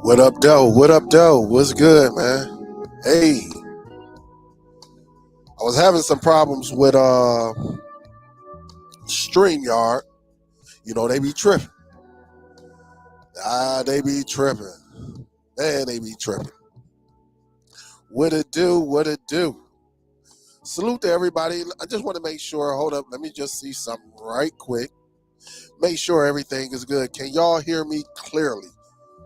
What up, though? What up, though? What's good, man? Hey, I was having some problems with StreamYard. You know, they be tripping. They be tripping. Man, they be tripping. What it do? What it do? Salute to everybody. I just want to make sure. Hold up. Let me just see something right quick. Make sure everything is good. Can y'all hear me clearly?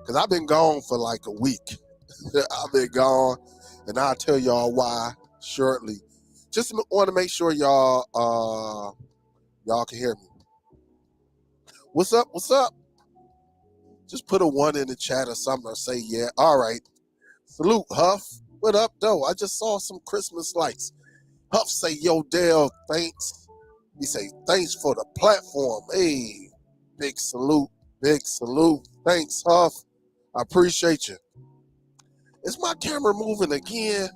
Because I've been gone for like a week. I've been gone, and I'll tell y'all why shortly. Just want to make sure y'all can hear me. What's up? What's up? Just put a 1 in the chat or something, or say yeah. All right. Salute, Huff. What up, though? I just saw some Christmas lights. Huff say, yo, Dale, thanks. He say, thanks for the platform. Hey, big salute. Big salute. Thanks, Huff. I appreciate you. Is my camera moving again?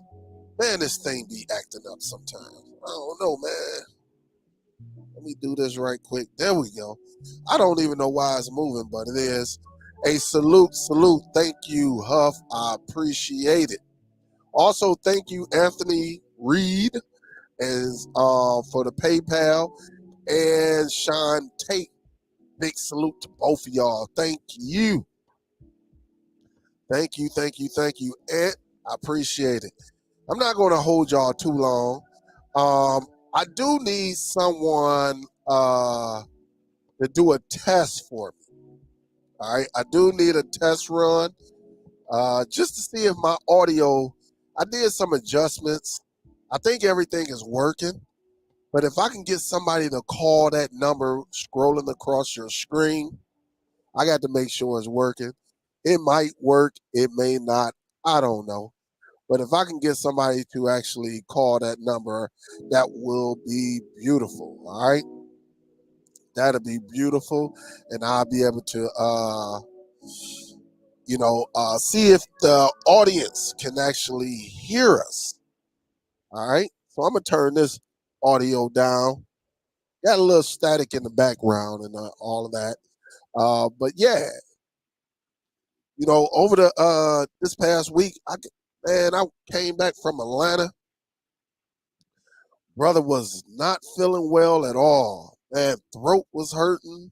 Man, this thing be acting up sometimes. I don't know, man. Let me do this right quick. There we go. I don't even know why it's moving, but it is. A salute. Thank you, Huff. I appreciate it. Also, thank you, Anthony Reed, as for the PayPal, and Sean Tate. Big salute to both of y'all. Thank you. Thank you. And I appreciate it. I'm not going to hold y'all too long. I do need someone to do a test for me. All right, I do need a test run just to see if my audio. I did some adjustments. I think everything is working, but if I can get somebody to call that number scrolling across your screen, I got to make sure it's working. It might work, it may not. I don't know. But if I can get somebody to actually call that number, that will be beautiful. All right. That'll be beautiful. And I'll be able to, see if the audience can actually hear us. All right. So I'm going to turn this audio down. Got a little static in the background and all of that. But yeah, over the this past week, I came back from Atlanta. Brother was not feeling well at all. Man, throat was hurting.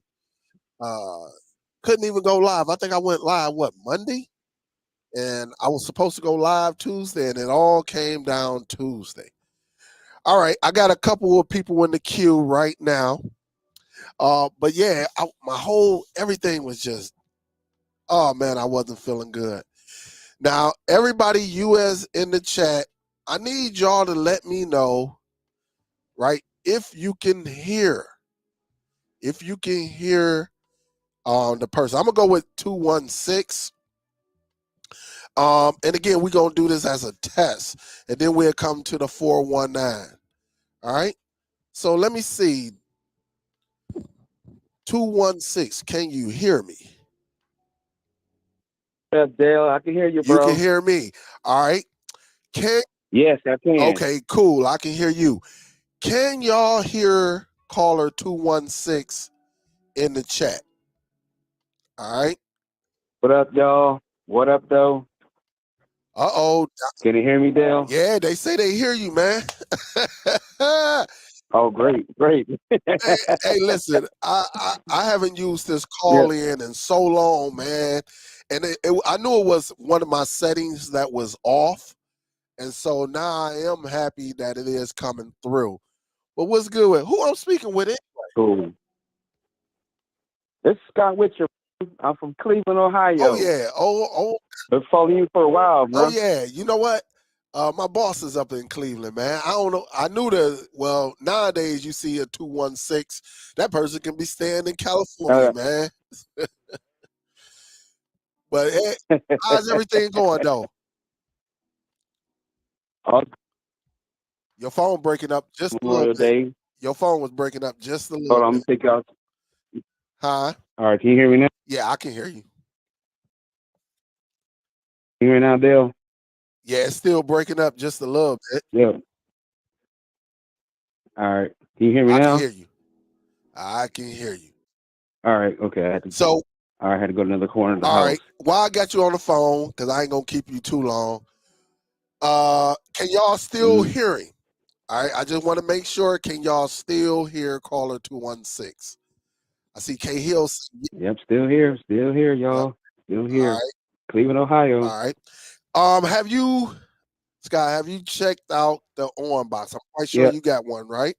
Couldn't even go live. I think I went live, Monday? And I was supposed to go live Tuesday, and it all came down Tuesday. All right, I got a couple of people in the queue right now. But yeah, everything was just, oh man, I wasn't feeling good. Now, everybody US in the chat, I need y'all to let me know, right, if you can hear the person. I'm gonna go with 216. And again, we're gonna do this as a test, and then we'll come to the 419. All right. So let me see. 216. Can you hear me? Dale, I can hear you, bro. You can hear me. All right. Yes, I can. Okay, cool. I can hear you. Can y'all hear caller 216 in the chat? All right. What up, y'all? What up, though? Uh-oh. Can you hear me, Dale? Yeah, they say they hear you, man. Oh, great. hey, listen, I haven't used this call in so long, man. And I knew it was one of my settings that was off. And so now I am happy that it is coming through. But what's good with who I'm speaking with anyway? Cool. This is Scott Witcher. I'm from Cleveland, Ohio. Oh, yeah. Oh. Been following you for a while, bro. Oh, yeah. You know what? My boss is up in Cleveland, man. I don't know. I knew nowadays you see a 216, that person can be staying in California, man. But hey, how's everything going, though? Your phone breaking up just a little bit. Your phone was breaking up just a little bit. Hold on, I'm going to take out. Huh? All right, can you hear me now? Yeah, I can hear you. Can you hear me now, Dale? Yeah, it's still breaking up just a little bit. Yeah. All right. Can you hear me now? I can hear you. All right. Okay. So I had to go to another corner of the All house. right. While I got you on the phone, because I ain't gonna keep you too long. Can y'all still hear him? All right. I just want to make sure. Can y'all still hear caller 216? I see K Hill. Yep, still here, y'all. Yep. Still All here. right. Cleveland, Ohio. All right. Have you, Scott? Have you checked out the on box? I'm quite sure Yep, you got one, right?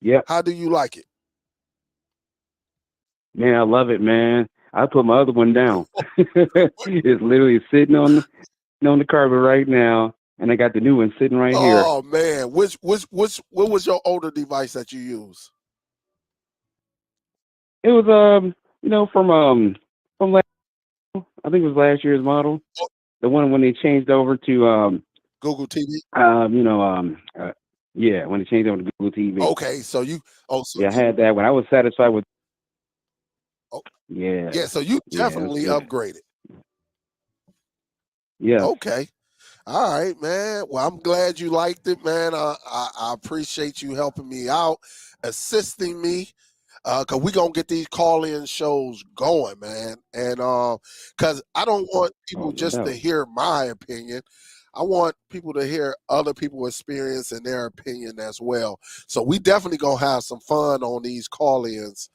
yep. How do you like it? Man, I love it, man. I put my other one down. It's literally sitting on the carpet right now, and I got the new one sitting right here. Oh man, what was your older device that you use? It was from last, I think it was last year's model. The one when they changed over to Google TV. you know yeah, when they changed over to Google TV. Okay, so Yeah, I had that when I was satisfied with. oh, Yeah, yeah, so you yeah, it was definitely good. upgraded. Yes, Okay. All right, man. Well, I'm glad you liked it, man. I appreciate you helping me out, assisting me. Cause we gonna get these call-in shows going, man. And cause I don't want people oh, no just to doubt. hear my opinion. I want people to hear other people's experience and their opinion as well. So we definitely gonna have some fun on these call-ins.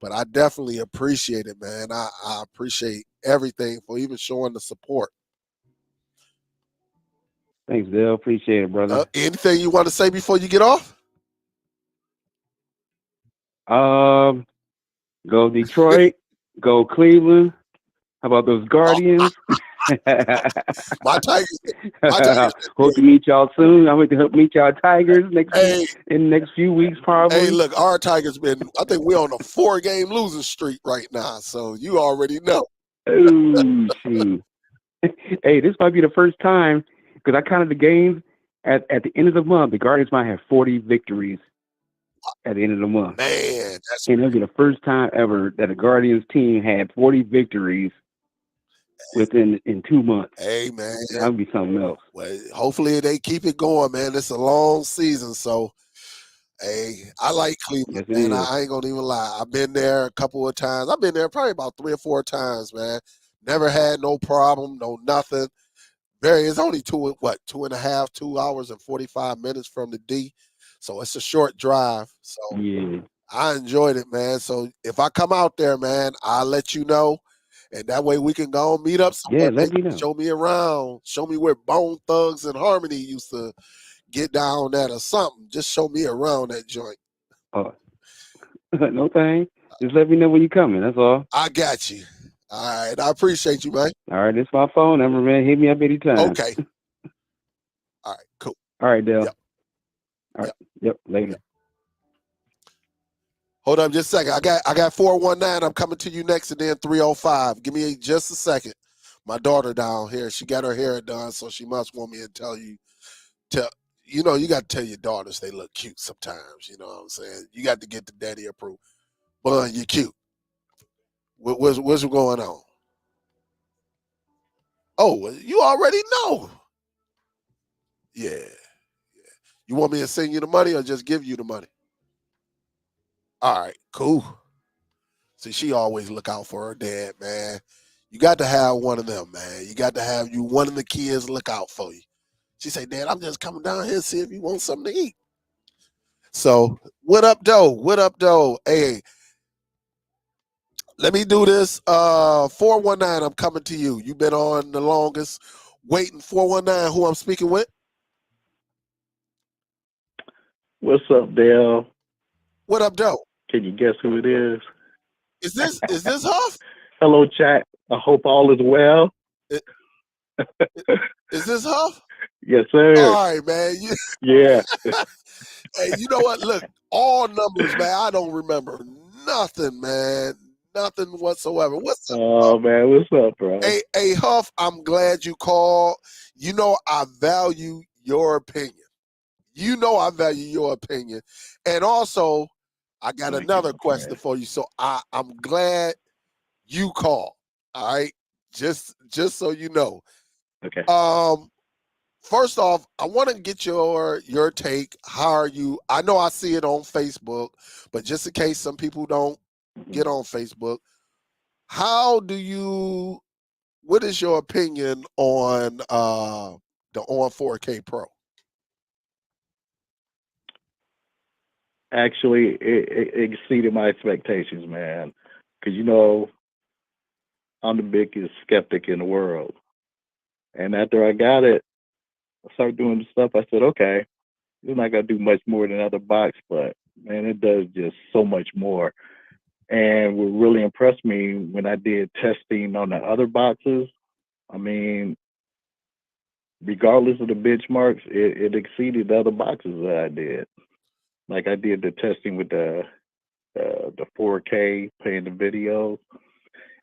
But I definitely appreciate it, man. I appreciate everything for even showing the support. Thanks, Dale. Appreciate it, brother. Anything you want to say before you get off? Um, Go Detroit, go Cleveland. How about those Oh, Guardians? my Tigers, my Tigers been Hope to good. meet y'all soon. I'm going to help meet y'all Tigers Hey, in the next few weeks, hey, probably. look, our Tigers been. I think we're on a 4-game losing streak right now, so you already know. Oh, shoot. Hey, this might be the first time because I counted the games at the end of the month. The Guardians might have 40 victories at the end of the month. Man, that's And it'll be the first time ever that a Guardians team had 40 victories in 2 months. hey, man. That would be something else. Well, hopefully they keep it going, man. It's a long season, so hey, I like Cleveland, Yes, it man. is. I ain't gonna even lie. I've been there a couple of times. I've been there probably about 3 or 4 times, man. Never had no problem, no nothing. It's only 2.5, 2 hours and 45 minutes from the D. So it's a short drive. So Yeah. I enjoyed it, man. So if I come out there, man, I'll let you know. And that way we can go and meet up Yeah, somewhere. let Maybe me know. show me around. Show me where Bone Thugs and Harmony used to get down at or something. Just show me around that joint. Oh, no thing. Just let me know when you're coming. That's all. I got you. All right. I appreciate you, man. All right, this is my phone number, man. Hit me up anytime. Okay. All right. Cool. All right, Dale. Yep. All right. Yep. Yep. Later. Yep. Hold up just a second. I got 419. I'm coming to you next, and then 305. Give me just a second. My daughter down here, she got her hair done, so she must want me to tell you. You got to tell your daughters they look cute sometimes. You know what I'm saying? You got to get the daddy approved. Bun, you cute. What's going on? Oh, well, you already know. Yeah. You want me to send you the money or just give you the money? All right, cool. See, she always look out for her dad, man. You got to have one of them, man. You got to have one of the kids look out for you. She say, Dad, I'm just coming down here to see if you want something to eat. So, what up, though? What up, though? Hey, let me do this. 419, I'm coming to you. You've been on the longest. Waiting 419, who I'm speaking with? What's up, Dale? What up, though? Can you guess who it is? Is this Huff? Hello, chat. I hope all is well. Is this Huff? Yes, sir. All right, man. Yeah. Hey, you know what? Look, all numbers, man. I don't remember nothing, man. Nothing whatsoever. What's up, Huff? Oh, man. What's up, bro? Hey, Huff, I'm glad you called. You know I value your opinion. You know I value your opinion. And also, I got Thank you, another my question friend. for you. So I'm glad you called. All right. Just so you know. Okay. First off, I want to get your take. How are you? I know I see it on Facebook, but just in case some people don't get on Facebook. What is your opinion on the On 4K Pro? Actually, it exceeded my expectations, man. Because I'm the biggest skeptic in the world, and after I got it, I started doing the stuff. I said, okay, it's not gonna do much more than other box, but man, it does just so much more. And what really impressed me when I did testing on the other boxes, I mean, regardless of the benchmarks, it exceeded the other boxes that I did. Like I did the testing with the 4K playing the videos,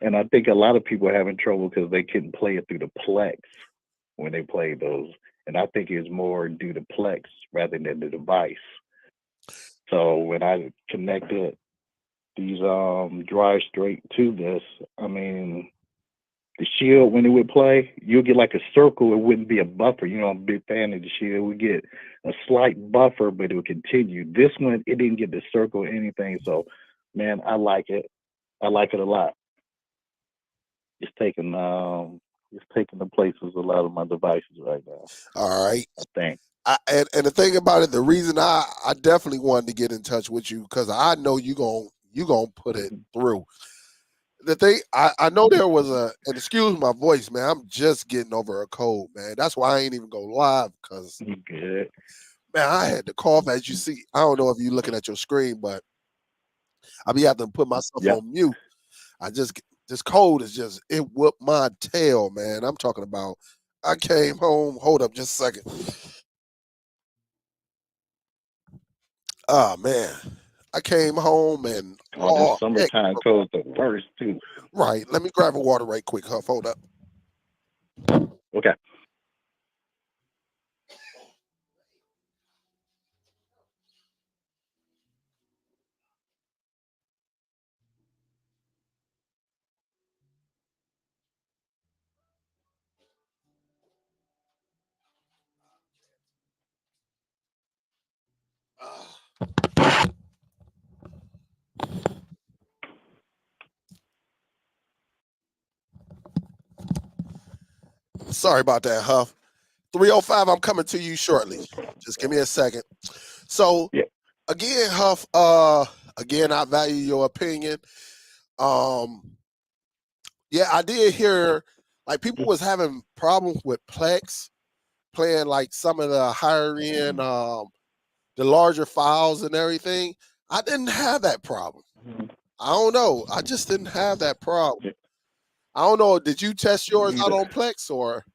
and I think a lot of people are having trouble because they couldn't play it through the Plex when they played those, and I think it's more due to Plex rather than the device. So when I connected these drive straight to this, I mean, the shield when it would play, you'll get like a circle. It wouldn't be a buffer. I'm a big fan of the shield. We get a slight buffer, but it would continue. This one, it didn't get the circle or anything. So, man, I like it. I like it a lot. It's taking the places of a lot of my devices right now. All right. I think. And the thing about it, the reason I definitely wanted to get in touch with you because I know you gonna put it through. The thing I know there was and excuse my voice, man. I'm just getting over a cold, man. That's why I ain't even go live because Good. man, I had to cough as you see. I don't know if you're looking at your screen, but I be having to put myself Yep. on mute. This cold is just it whooped my tail, man. I'm talking about. I came home. Hold up, just a second. Oh man, I came home and Oh, this heck, summertime cold's the worst too. right. Let me grab a water right quick, Huff. Hold up. Okay. Sorry about that, Huff. 305. I'm coming to you shortly. Just give me a second. So Yeah. again, Huff. Again, I value your opinion. Yeah, I did hear like people was having problems with Plex playing like some of the higher end, the larger files and everything. I didn't have that problem. I don't know. I just didn't have that problem. Yeah. I don't know. Did you test yours out Either. on Plex or?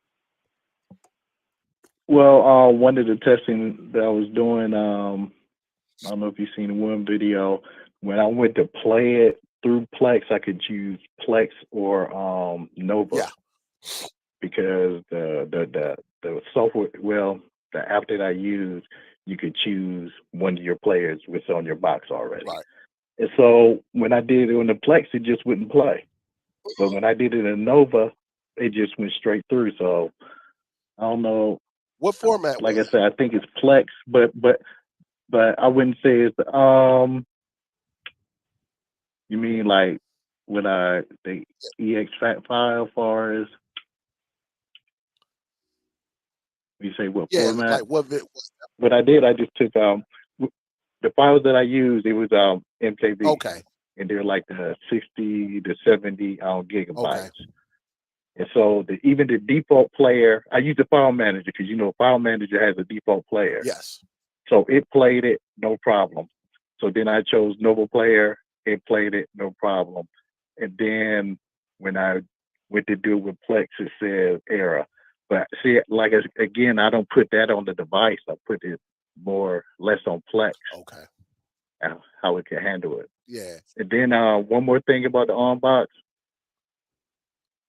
Well, one of the testing that I was doing, I don't know if you've seen one video. When I went to play it through Plex, I could choose Plex or Nova. Yeah. Because the software, well, the app that I use, you could choose one of your players which on your box already. Right. And so when I did it on the Plex, it just wouldn't play. But when I did it in Nova, it just went straight through. So I don't know. What format? Like I said, I think it's Plex, but I wouldn't say it's you mean like when the ex file far as you say what Yeah, format? like what? What I did, I just took the files that I used. It was MKV, Okay. and they're like the 60 to 70 gigabytes. Okay. And so even the default player, I use the file manager because file manager has a default player. Yes. So it played it, no problem. So then I chose Nova Player, it played it, no problem. And then when I went to do it with Plex, it said error. But see, like again, I don't put that on the device. I put it less on Plex. Okay. How it can handle it. Yeah. And then one more thing about the unbox.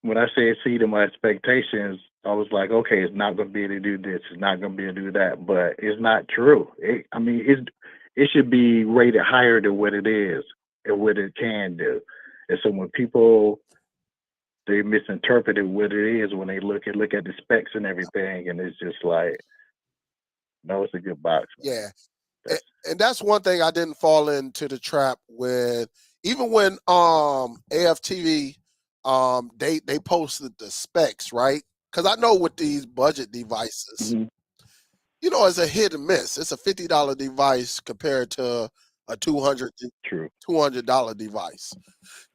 When I say exceeded my expectations, I was like, okay, it's not going to be able to do this. It's not going to be able to do that. But it's not true. It should be rated higher than what it is and what it can do. And so when people, they misinterpreted what it is when they look at the specs and everything, and it's just like, no, it's a good box. Yeah. And that's one thing I didn't fall into the trap with even when AFTV they posted the specs, right? Because I know with these budget devices, Mhm. it's a hit and miss. It's a $50 device compared to a True. $200 device.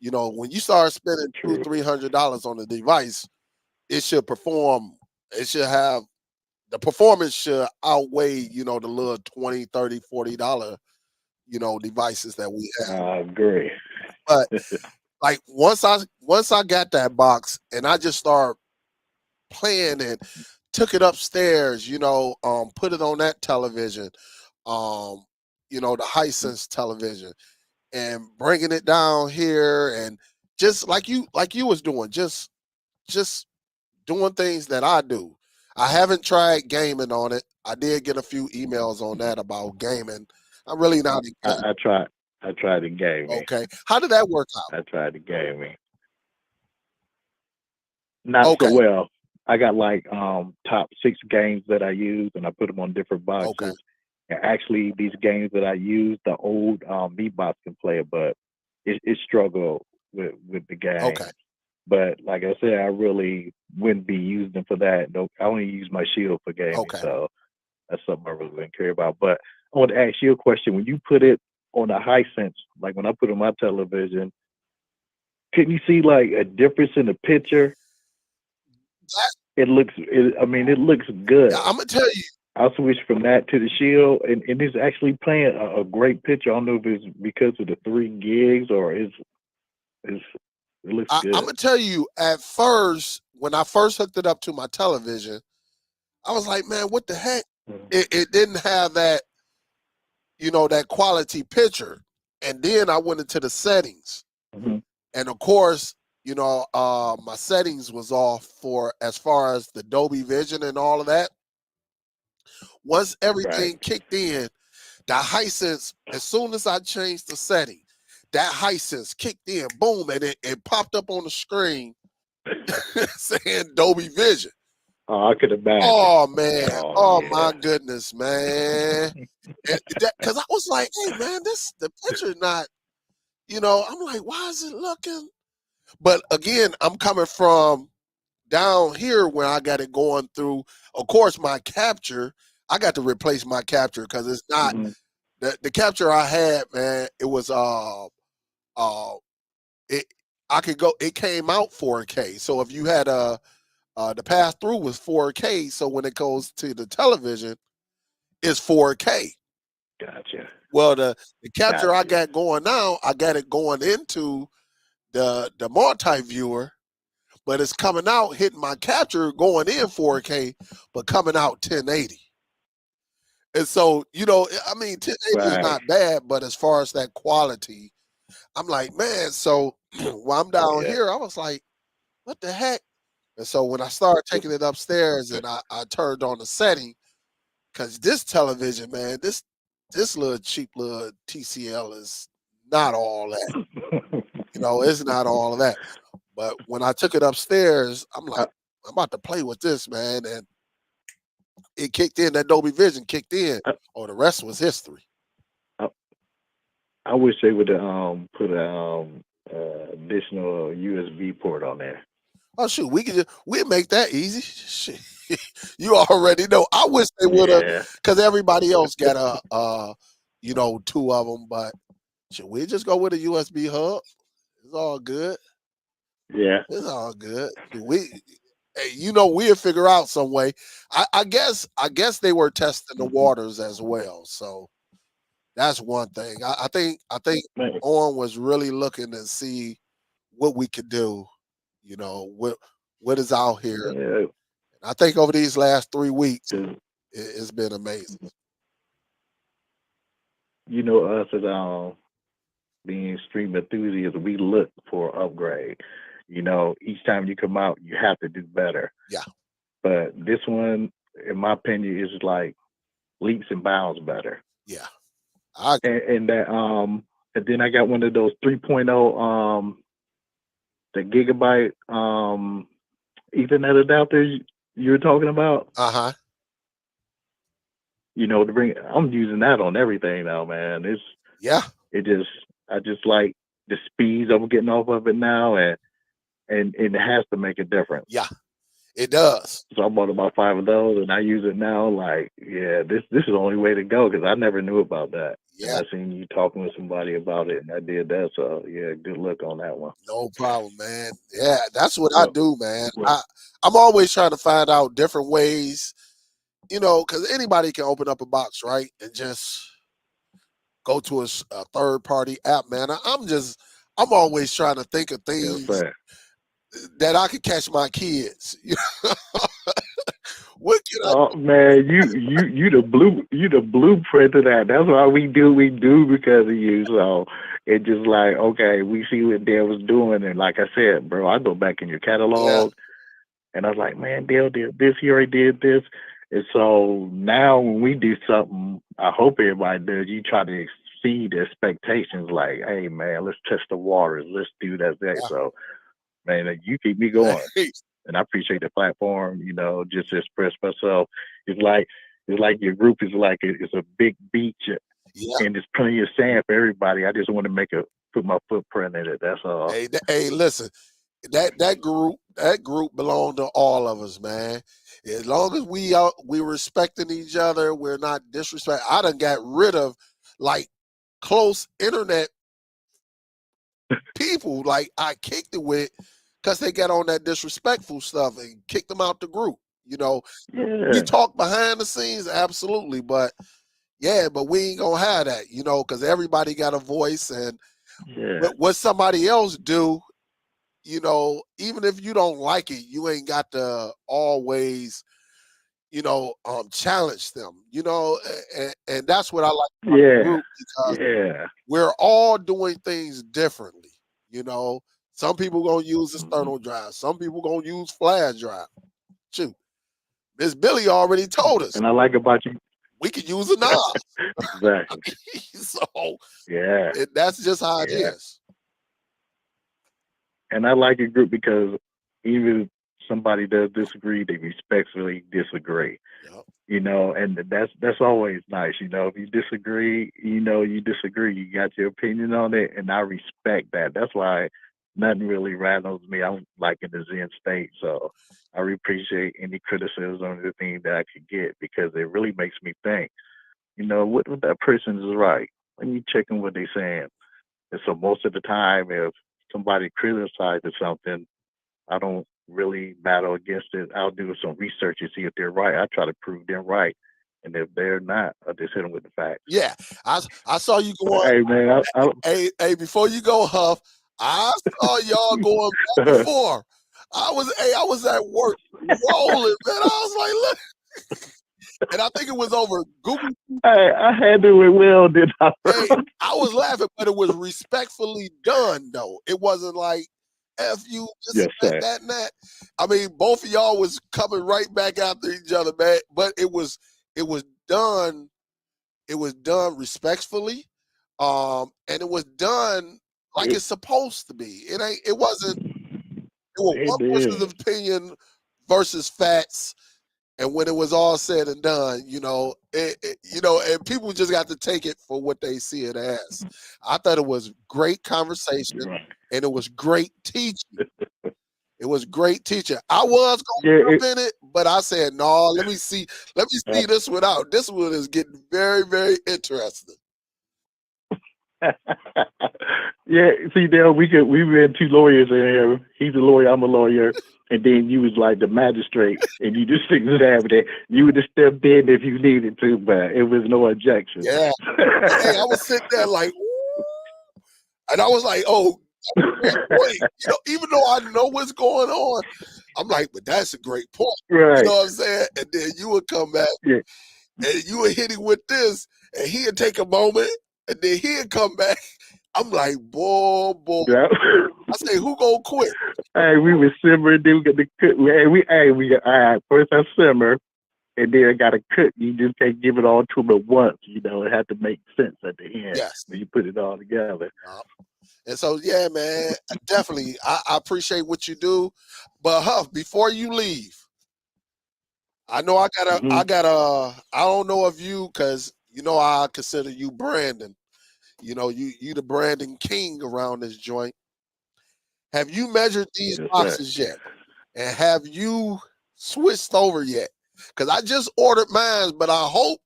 When you start spending True. $300 on a device, it should perform. It should have the performance should outweigh, the little 20, 30, $40, devices that we have. I agree. But like once I got that box and I just started playing and took it upstairs, put it on that television, the Hisense television, and bringing it down here, and just like you was doing, just doing things that I do. I haven't tried gaming on it. I did get a few emails on that about gaming. I'm really not in gaming. I tried. I tried the gaming. Okay. How did that work out? I tried the gaming. Not so Okay. well. I got like top 6 games that I use, and I put them on different Okay. boxes. And actually, these games that I use, the old meat box can play it, but it struggled with the game. Okay. But like I said, I really wouldn't be using them for that. No, I only use my shield for gaming, Okay. so that's something I really wouldn't care about. But I want to ask you a question. When you put it on a Hisense, like when I put it on my television, can you see like a difference in the picture? It looks good. I'm gonna tell you. I'll switch from that to the shield, and it's actually playing a great picture. I don't know if it's because of the 3 gigs or it looks I'm good. gonna tell you. At first, when I first hooked it up to my television, I was like, "Man, what the heck?" It didn't have that, that quality picture. And then I went into the settings, Mm-hmm. and of course, my settings was off for as far as the Dolby Vision and all of that. Once everything Right. kicked in, that Hisense, as soon as I changed the setting, that Hisense kicked in, boom, and it popped up on the screen saying Dolby Vision. Oh, I could imagine. Oh man! Oh yeah. my goodness, man! Because I was like, "Hey, man, the picture not." I'm like, "Why is it looking?" But again, I'm coming from down here where I got it going through. Of course, my capture, I got to replace my capture because it's not Mhm. the capture I had, man. It was it I could go. It came out 4K. So if you had the pass through was 4K. So when it goes to the television, it's 4K. Gotcha. Well, the capture I Gotcha. got going now, I got it going into the multi viewer, but it's coming out hitting my capture going in 4K, but coming out 1080. And so, 1080 is Right. not bad, but as far as that quality, I'm like, man. So while I'm down Yeah. here, I was like, what the heck? And so when I started taking it upstairs and I turned on the setting, because this television, man, this little cheap little TCL is not all that. It's not all of that. But when I took it upstairs, I'm I, like, I'm about to play with this, man. And it kicked in, that Dolby Vision kicked in. I, Oh, the rest was history. I, I wish they would put a additional USB port on there. Oh shoot, we'd make that easy. Shit. You already know. I wish they would have, Yeah. because everybody else got two of them. But should we just go with a USB hub? It's all good. Yeah. It's all good. We'll figure out some way. I guess they were testing the Mhm. waters as well. So that's one thing. I think Man, Owen was really looking to see what we could do. What is out here. yeah. I think over these last 3 weeks, 'Cause, it's been amazing. us as being stream enthusiasts, we look for upgrade. Each time you come out, you have to do better. Yeah, But this one, in my opinion, is like leaps and bounds better. yeah. I And and then I got one of those 3.0 the gigabyte Ethernet adapters you were talking about. uh-huh. To bring, I'm using that on everything now, man. Yeah. I just like the speeds I'm getting off of it now, and it has to make a difference. Yeah, it does. So I bought about 5 of those, and I use it now. Like, yeah, this is the only way to go because I never knew about that. And Yeah, I seen you talking with somebody about it, and I did that. So yeah, good luck on that one. no problem, man. Yeah, that's what I Well, do, man. well, I'm always trying to find out different ways, because anybody can open up a box, right, and just go to a third party app, man. I'm always trying to think of yeah, things fact. that I could catch my kids. What can I? Oh man, you the blueprint of that. That's why we do because of you. So it's just like, okay, we see what Dale was doing, and like I said, bro, I go back in your Yeah, catalog, and I was like, man, Dale did this, he already did this, and so now when we do something, I hope everybody does. You try to exceed the expectations. Like, hey man, let's test the waters, let's do that. So man, you keep me yeah. going. And I appreciate the platform, just to express myself. It's like your group is like it's a big beach, Yeah. and there's plenty of sand for everybody. I just want to put my footprint in it. That's all. Hey, listen. That group belonged to all of us, man. As long as we respecting each other, we're not disrespect. I done got rid of like close internet people. Like I kicked it with because they got on that disrespectful stuff and kicked them out the group. We Yeah, talk behind the scenes, absolutely, but we ain't gonna have that, because everybody got a voice, and yeah, what somebody else do, even if you don't like it, you ain't got to always, challenge them, and that's what I like about the yeah, group because yeah. we're all doing things differently. Some people gonna use Mhm. external drive, some people gonna use flash drive. Shoot, Miss Billy already told us And I like about you we could use a knob. exactly. So Yeah, that's just how it yeah. is. And I like your group because even if somebody does disagree, they respectfully disagree. Yep. And that's always nice. If you disagree, you disagree. You got your opinion on it, and I respect that. That's why nothing really rattles me. I'm like in the Zen state, so I really appreciate any criticism or anything that I could get because it really makes me think. What that person is right. Let me check in what they're saying. And so most of the time, if somebody criticizes something, I don't really battle against it. I'll do some research and see if they're right. I try to prove them right. And if they're not, I just hit them with the facts. Yeah, I saw you But going. hey, man, Hey, before you go, Huff, I saw y'all going back and forth. I was at work rolling, man. I was like, look, and I think it was over Google. I had to with Will, did I? Hey, I was laughing, but it was respectfully done, though. It wasn't like F you, this, Yes, sir. that, and that. I mean, both of y'all was coming right back after each other, man. But it was done. It was done respectfully, and it was done like It, it's supposed to be. It wasn't. It was it one person's did. opinion versus facts, and when it was all said and done, and people just got to take it for what they see it as. I thought it was great conversation, Right. and it was great teaching. It was great teaching. I was Yeah, gonna jump in it, but I said, no, let me uh, see this one out. This one is getting very, very interesting. yeah, see, Dale, we had 2 lawyers in here. He's a lawyer, I'm a lawyer, and then you was like the magistrate, and you just examined it. You would have stepped in if you needed to, but it was no objection. Yeah. Hey, I was sitting there like, ooh, and I was like, oh, great point. Even though I know what's going on, I'm like, but that's a great point. You know Right. what I'm saying? And then you would come back Yeah. and you would hit him with this, and he'd take a moment, and then he'd come back. I'm like, boy. Yeah. I say, who gonna quit? Hey, we was simmering, then we got the cook. We got all right. First I simmer, and then I got to cook. You just can't give it all to them at once. It had to make sense at the end Yes. when you put it all together. And so, yeah, man, definitely, I appreciate what you do. But Huff, before you leave, I know Mm-hmm. I don't know if you, because I consider you Brandon. You know, you the branding king around this joint. Have you measured these Yes, sir. boxes yet? And have you switched over yet? Because I just ordered mine, but I hope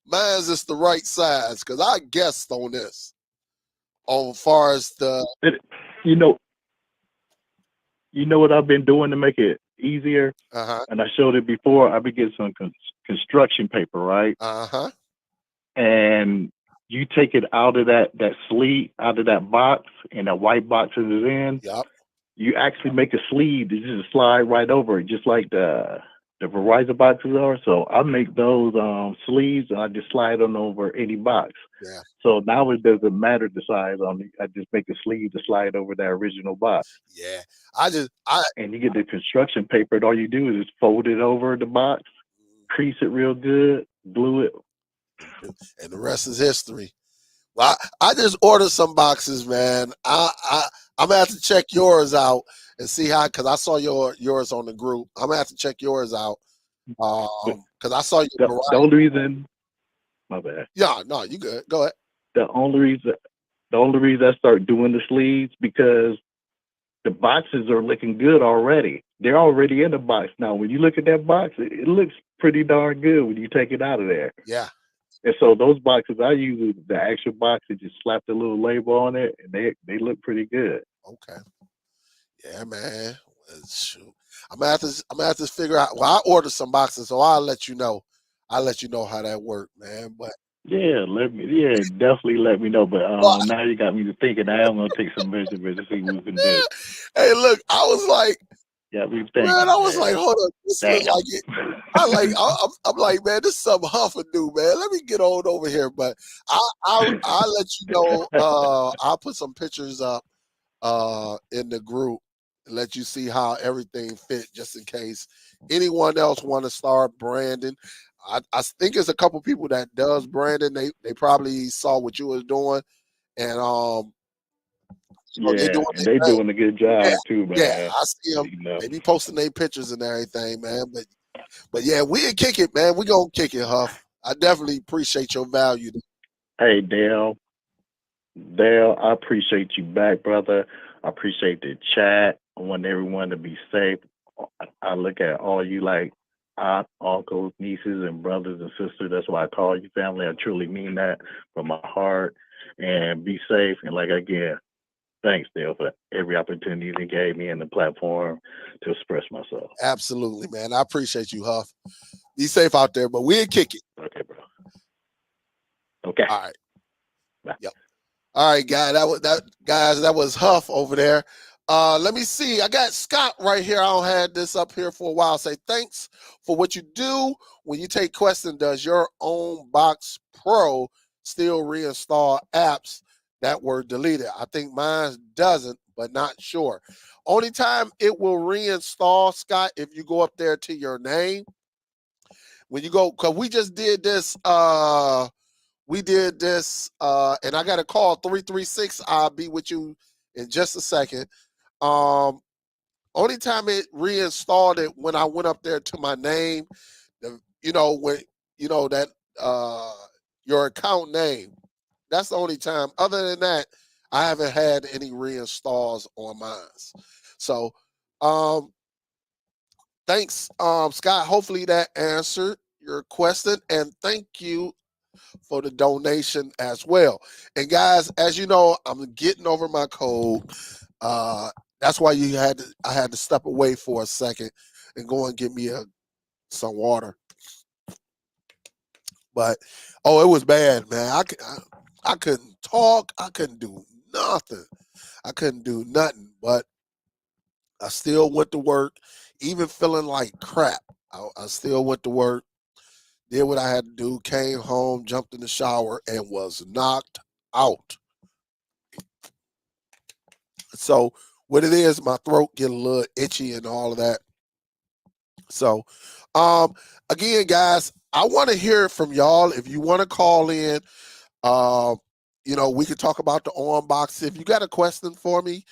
mine's is the right size. Because I guessed on this. On far as the It, you know, you know what I've been doing to make it easier, uh-huh, and I showed it before. I've been getting some construction paper, right? uh-huh. And you take it out of that sleeve, out of that box, and that white box it is in. Yep. You actually make a sleeve that just slide right over it, just like the Verizon boxes are. So I make those sleeves and I just slide them over any box. Yeah. So now it doesn't matter the size on it. I just make a sleeve to slide over that original box. Yeah. I And you get the construction paper, and all you do is just fold it over the box, crease it real good, glue it. and the rest is history. Well, I just ordered some boxes, man. I'm gonna have to check yours out and see how, because I saw yours on the group. I'm gonna have to check yours out. But Because I saw your the variety. only reason, my bad. Yeah, no, you good. Go ahead. The only reason, the only reason I start doing the sleeves because the boxes are looking good already. They're already in the box now. When you look at that box, it looks pretty darn good when you take it out of there. Yeah. And so those boxes I use is the actual box that just slap the little label on it, and they look pretty good. Okay. Yeah, man. Well, shoot. I'm gonna have to figure out. Well, I ordered some boxes, so I'll let you know. I'll let you know how that worked, man. But Yeah, definitely let me know. But well, now you got me to thinking. I am gonna take some measurements to see what we can do. hey, look, I was like, Got me man, thinking, I was like, man. hold on, this look like it. I'm like, man, this is something Huffer do, man. Let me get on over here. But I'll let you know. I'll put some pictures up in the group and let you see how everything fit, just in case anyone else want to start branding. I think it's a couple people that does branding. They probably saw what you was doing, and they Yeah, doing and they their thing. doing a good Yeah, job too, yeah, man. I see them. You know. They be posting their pictures and everything, man. But yeah, we'll kick it, man. We gonna kick it, Huff. I definitely appreciate your value. Hey, Dale, I appreciate you back, brother. I appreciate the chat. I want everyone to be safe. I look at all you like aunt, uncles, nieces, and brothers and sisters. That's why I call you family. I truly mean that from my heart. And be safe. And like again, thanks, Dale, for every opportunity they gave me and the platform to express myself. Absolutely, man. I appreciate you, Huff. Be safe out there, but we'll kick it. Okay, bro. Okay. All right. Bye. Yep. All right, guys. That was Huff over there. Let me see. I got Scott right here. I don't had this up here for a while. Say thanks for what you do when you take questions. Does your own Box Pro still reinstall apps that were deleted? I think mine doesn't, but not sure. Only time it will reinstall, Scott, if you go up there to your name. When you go, because we just did this. And I got a call 336. I'll be with you in just a second. Only time it reinstalled it when I went up there to my name, when that your account name. That's the only time. Other than that, I haven't had any reinstalls on mine. So thanks, Scott. Hopefully that answered your question. And thank you for the donation as well. And guys, as you know, I'm getting over my cold. That's why I had to step away for a second and go and get me some water. But it was bad, man. I couldn't talk. I couldn't do nothing. I couldn't do nothing. But I still went to work, even feeling like crap. I still went to work, did what I had to do, came home, jumped in the shower, and was knocked out. So what it is, my throat get a little itchy and all of that. So again, guys, I want to hear from y'all. If you want to call in, we could talk about the unbox. If you got a question for me,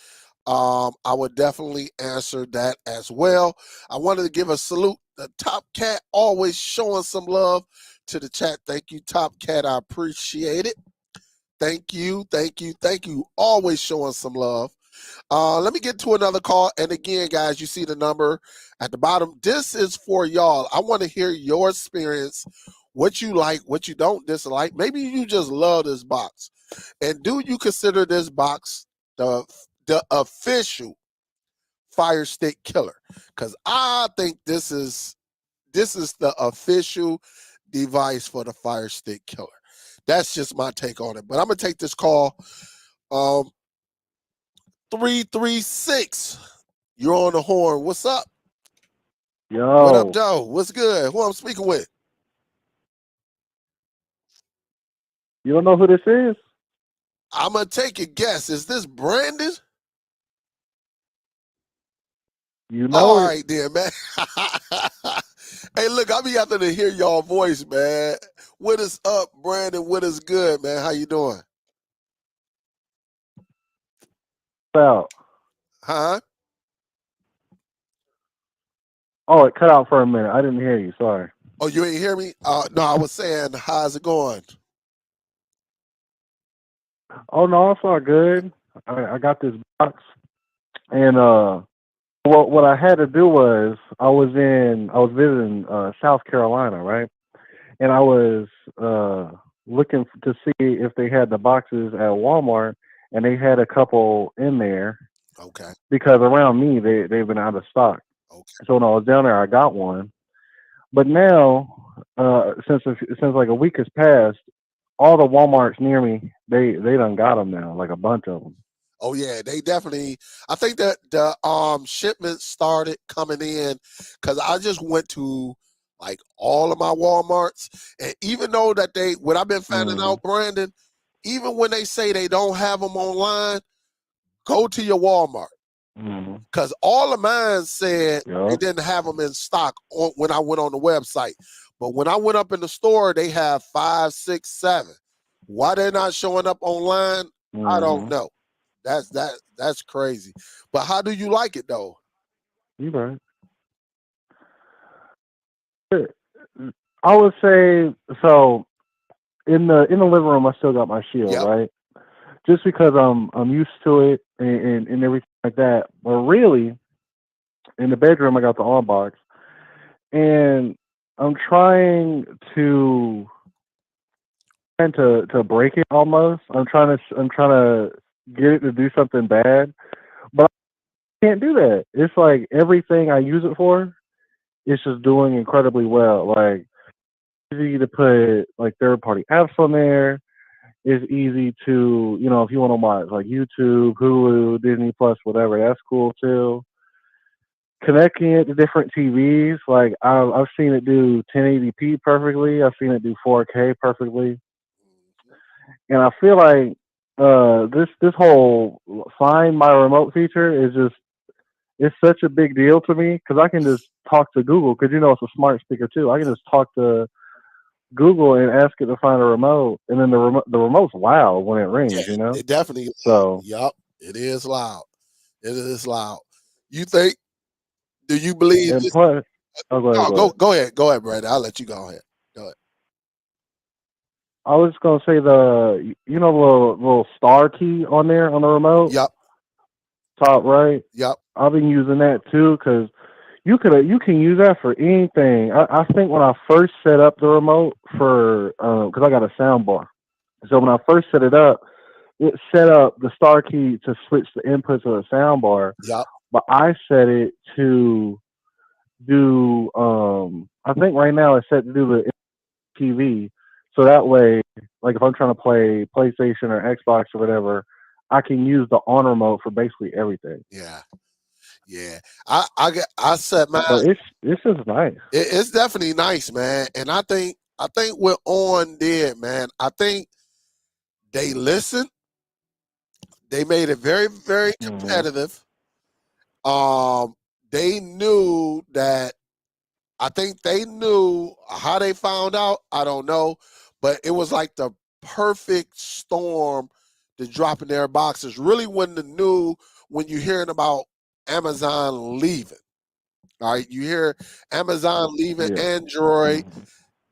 I would definitely answer that as well. I wanted to give a salute. The Top Cat always showing some love to the chat. Thank you, Top Cat. I appreciate it. Thank you, thank you, thank you. Always showing some love. Let me get to another call. And again, guys, you see the number at the bottom. This is for y'all. I want to hear your experience, what you like, what you don't dislike. Maybe you just love this box. And do you consider this box the official Fire Stick killer? Because I think this is the official device for the Fire Stick killer. That's just my take on it. But I'm gonna take this call. 336. You're on the horn. What's up? What up, Yo, Joe? What's good? Who I'm speaking with? you don't know who this is? I'm gonna take a guess. Is this Brandon? You know All it. right, then, man. Hey, look, I be after to hear y'all voice, man. What is up, Brandon? What is good, man? How you doing? Out. Huh? Oh, it cut out for a minute. I didn't hear you. Sorry. Oh, you ain't hear me? No, I was saying, how's it going? Oh no, it's all good. I got this box, and what I had to do was I was visiting South Carolina, right? And I was looking to see if they had the boxes at Walmart, and they had a couple in there Okay. because around me they've been out of stock. Okay. So when I was down there, I got one. But now, since like a week has passed, all the WalMarts near me they done got them now, like a bunch of them. Oh yeah, they definitely. I think that the shipments started coming in because I just went to like all of my WalMarts, and even though that what I've been finding Mm-hmm. out, Brandon, even when they say they don't have them online, go to your Walmart Mm-hmm. because all of mine said they Yep. didn't have them in stock when I went on the website, but when I went up in the store, they have 5, 6, 7. Why they're not showing up online, I don't Mm-hmm. know. That's crazy. But how do you like it though? You right. I would say so. In the living room, I still got my shield, Yep. right? Just because I'm used to it and everything like that. But really, in the bedroom, I got the on box, and I'm trying to break it almost. I'm trying to get it to do something bad, but I can't do that. It's like everything I use it for, it's just doing incredibly well. Like easy to put like third party apps on there. It's easy to, if you want to watch like YouTube, Hulu, Disney Plus, whatever, that's cool too. Connecting it to different TVs, like I've seen it do 1080p perfectly. I've seen it do 4K perfectly, and I feel like this whole find my remote feature is just it's such a big deal to me because I can just talk to Google because it's a smart speaker too. I can just talk to Google and ask it to find a remote, and then the remote's loud when it Yeah, rings. it definitely loud. So Yep. It is loud. It is loud. You think? Do you believe and this? plus, oh, go ahead, No, go ahead. go ahead, Brandon. I'll let you go ahead. Go ahead. I was gonna say the little star key on there on the remote Yep. top right. Yep. I've been using that too because you can use that for anything. I think when I first set up the remote for because I got a sound bar, so when I first set it set up the star key to switch the inputs of the sound bar, Yep. but I set it to do I think right now it's set to do the TV, so that way, like if I'm trying to play PlayStation or Xbox or whatever, I can use the on remote for basically everything. Yeah. Yeah. I set mine. But it's just nice. It's definitely nice, man. And I think we're on there, man. I think they listened. They made it very, very Hmm. competitive. Um, they knew that. I think they knew how they found out. I don't know, but it was like the perfect storm to drop in their boxes. Really, when you're hearing about Amazon leaving. All right, you hear Amazon leaving Yeah. Android. Hmm.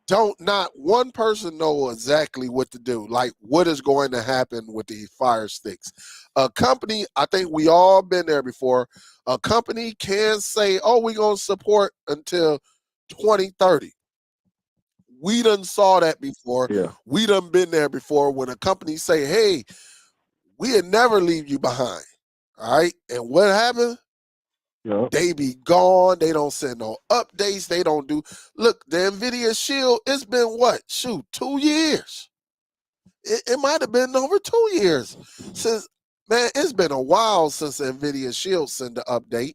don't not one person know exactly what to do, like what is going to happen with these fire sticks. A company, I think we all been there before. A company can say, "Oh, we're gonna support until 2030." We done saw that before. Yeah. We done been there before when a company say, "Hey, we'll never leave you behind." All right, and what happened? Yep. They be gone. They don't send no updates. They don't do. Look, the Nvidia Shield. It's been what? Shoot, 2 years. It might have been over 2 years since. Man, it's been a while since the Nvidia Shield sent the update.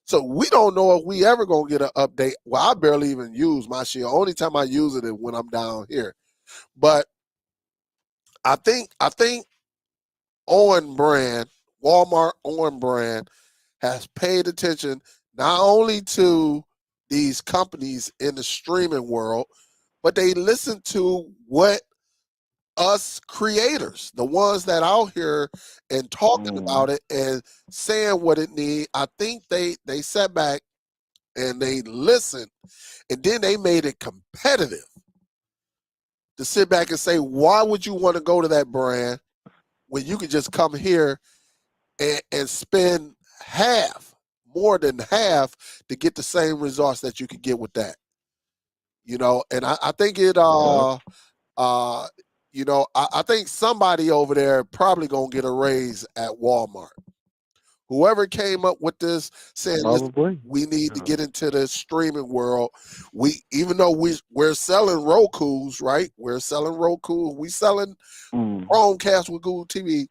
So we don't know if we ever gonna get an update. Well, I barely even use my Shield. Only time I use it is when I'm down here. But I think Owen brand, Walmart Owen brand, has paid attention not only to these companies in the streaming world, but they listen to what us creators, the ones that out here and talking Mm. about it and saying what it need. I think they sat back and they listened, and then they made it competitive to sit back and say, why would you want to go to that brand when you could just come here and spend half, more than half, to get the same results that you could get with that. And I think it Yep. uh I think somebody over there probably gonna get a raise at Walmart. Whoever came up with this saying, listen, Probably. we need to Yeah. get into the streaming world. We even though we're selling Roku's, right? We're selling Roku, we selling Mm. Chromecast with Google TV.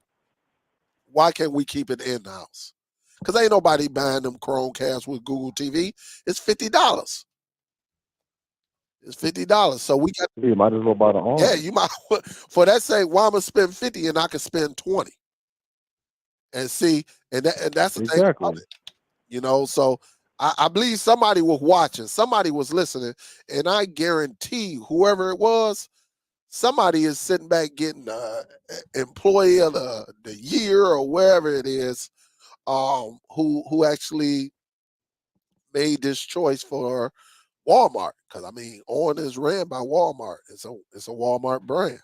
Why can't we keep it in house? Because ain't nobody buying them Chromecast with Google TV. It's $50. It's $50. So we got, You might as well buy the yeah, arm. you might for that sake, why I'm gonna spend 50 and I can spend 20. And see, and that's the thing about Exactly. it. So I believe somebody was watching, somebody was listening, and I guarantee whoever it was, somebody is sitting back getting employee of the year or wherever it is, who actually made this choice for Walmart. Because I mean, On is ran by Walmart. It's a Walmart brand.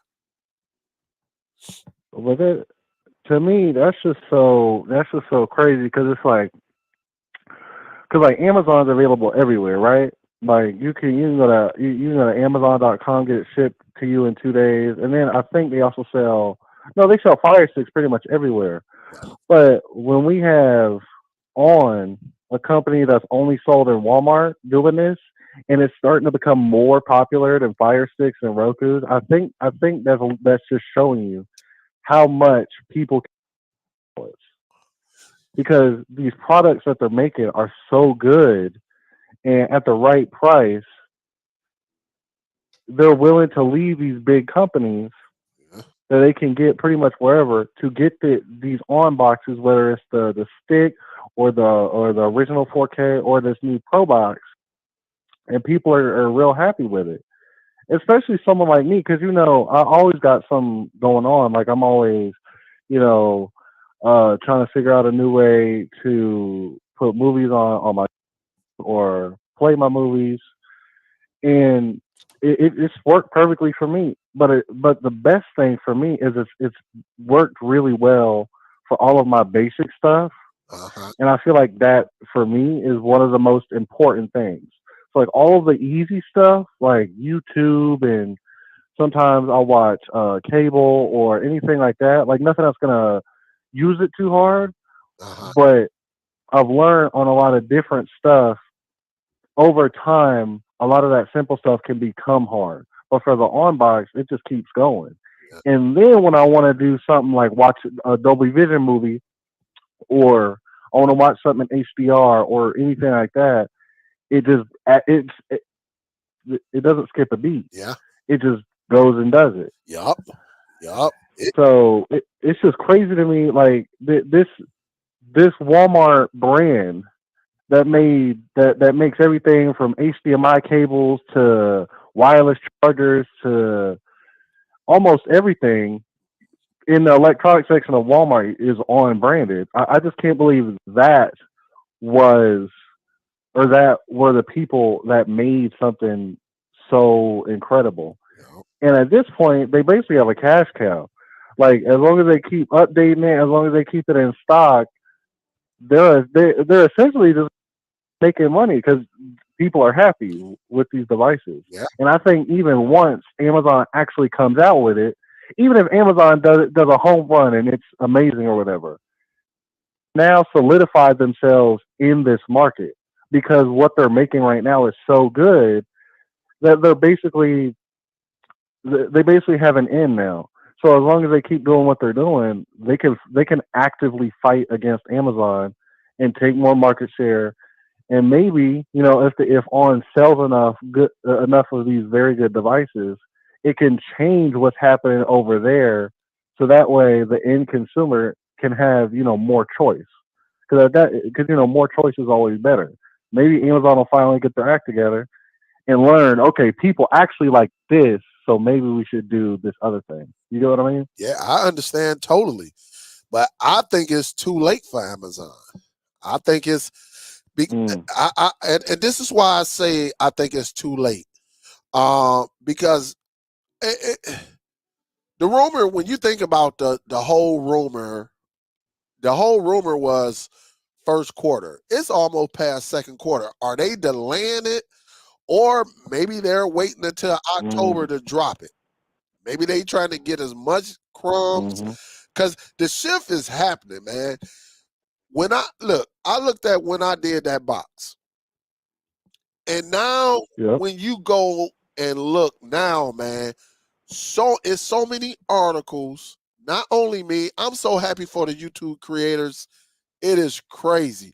But to me, that's just so crazy because it's like, because like Amazon's available everywhere, right? Like you can go to you go to Amazon.com, get it shipped to you in 2 days, and then I think they also sell, no, they sell Fire Sticks pretty much everywhere. But when we have On, a company that's only sold in Walmart, doing this, and it's starting to become more popular than Fire Sticks and Roku's, I think that's just showing you how much people can afford, because these products that they're making are so good, and at the right price, they're willing to leave these big companies Yeah. that they can get pretty much wherever to get these on boxes, whether it's the stick or the original 4K or this new Pro box, and people are real happy with it. Especially someone like me, because I always got something going on. Like I'm always, you know, trying to figure out a new way to put movies on my, or play my movies, and it's worked perfectly for me. But the best thing for me is it's worked really well for all of my basic stuff, Uh-huh. and I feel like that for me is one of the most important things. So like all of the easy stuff, like YouTube, and sometimes I'll watch cable or anything like that. Like nothing that's gonna use it too hard, Uh-huh. but I've learned on a lot of different stuff over time, a lot of that simple stuff can become hard. But for the on box, it just keeps going. Yeah. And then when I want to do something like watch a Dolby Vision movie, or I want to watch something in HDR or anything like that, it just it doesn't skip a beat. Yeah. It just goes and does it. Yup. Yup. So it's just crazy to me, like this Walmart brand that makes everything from HDMI cables to wireless chargers to almost everything in the electronic section of Walmart is On branded. I just can't believe was that were the people that made something so incredible. Yeah. And at this point, they basically have a cash cow. Like as long as they keep updating it, as long as they keep it in stock, they're essentially just making money because people are happy with these devices. Yeah. And I think even once Amazon actually comes out with it, even if Amazon does a home run and it's amazing or whatever, now solidified themselves in this market because what they're making right now is so good that they basically have an end now. So as long as they keep doing what they're doing, they can actively fight against Amazon and take more market share. And maybe if On sells enough of these very good devices, it can change what's happening over there, so that way the end consumer can have more choice. Because more choice is always better. Maybe Amazon will finally get their act together and learn, okay, people actually like this, so maybe we should do this other thing. You know what I mean? Yeah, I understand totally, but I think it's too late for Amazon. I think it's be- Mm. and this is why I say I think it's too late. Because the rumor, when you think about the whole rumor was first quarter. It's almost past second quarter. Are they delaying it, or maybe they're waiting until October Mm. to drop it? Maybe they trying to get as much crumbs Mm-hmm. because the shift is happening, man. I looked at when I did that box, and now Yep. when you go and look now, man, it's so many articles. Not only me, I'm so happy for the YouTube creators. It is crazy.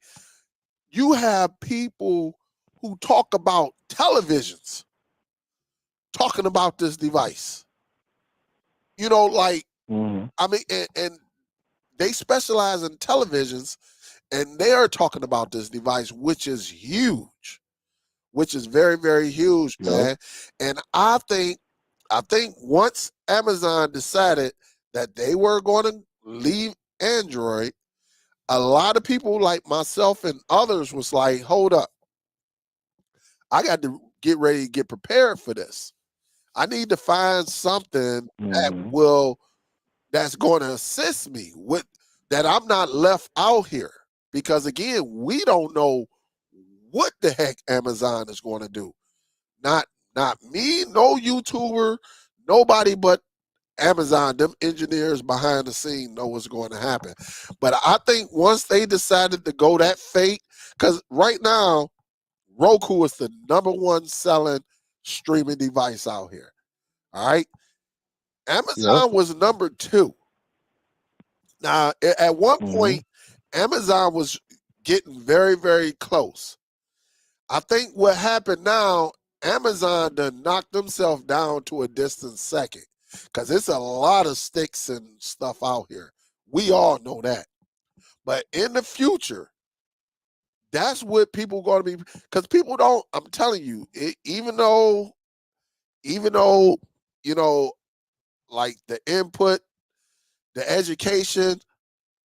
You have people who talk about televisions talking about this device. Like, Mm-hmm. I mean, and they specialize in televisions, and they are talking about this device, which is huge, which is very, very huge, Yep. man. And I think once Amazon decided that they were going to leave Android, a lot of people like myself and others was like, hold up, I got to get ready to get prepared for this. I need to find something Mm-hmm. that's going to assist me with that. I'm not left out here because again, we don't know what the heck Amazon is going to do. Not not me, no YouTuber, nobody but Amazon. Them engineers behind the scene know what's going to happen. But I think once they decided to go that fate, because right now Roku is the number one selling streaming device out here. All right. Yep. Amazon was number two. Now, at one Mm-hmm. point, Amazon was getting very, very close. I think what happened now, Amazon done knocked themselves down to a distant second because it's a lot of sticks and stuff out here. We all know that. But in the future, that's what people going to be, because people don't, I'm telling you, even though, you know, like the input, the education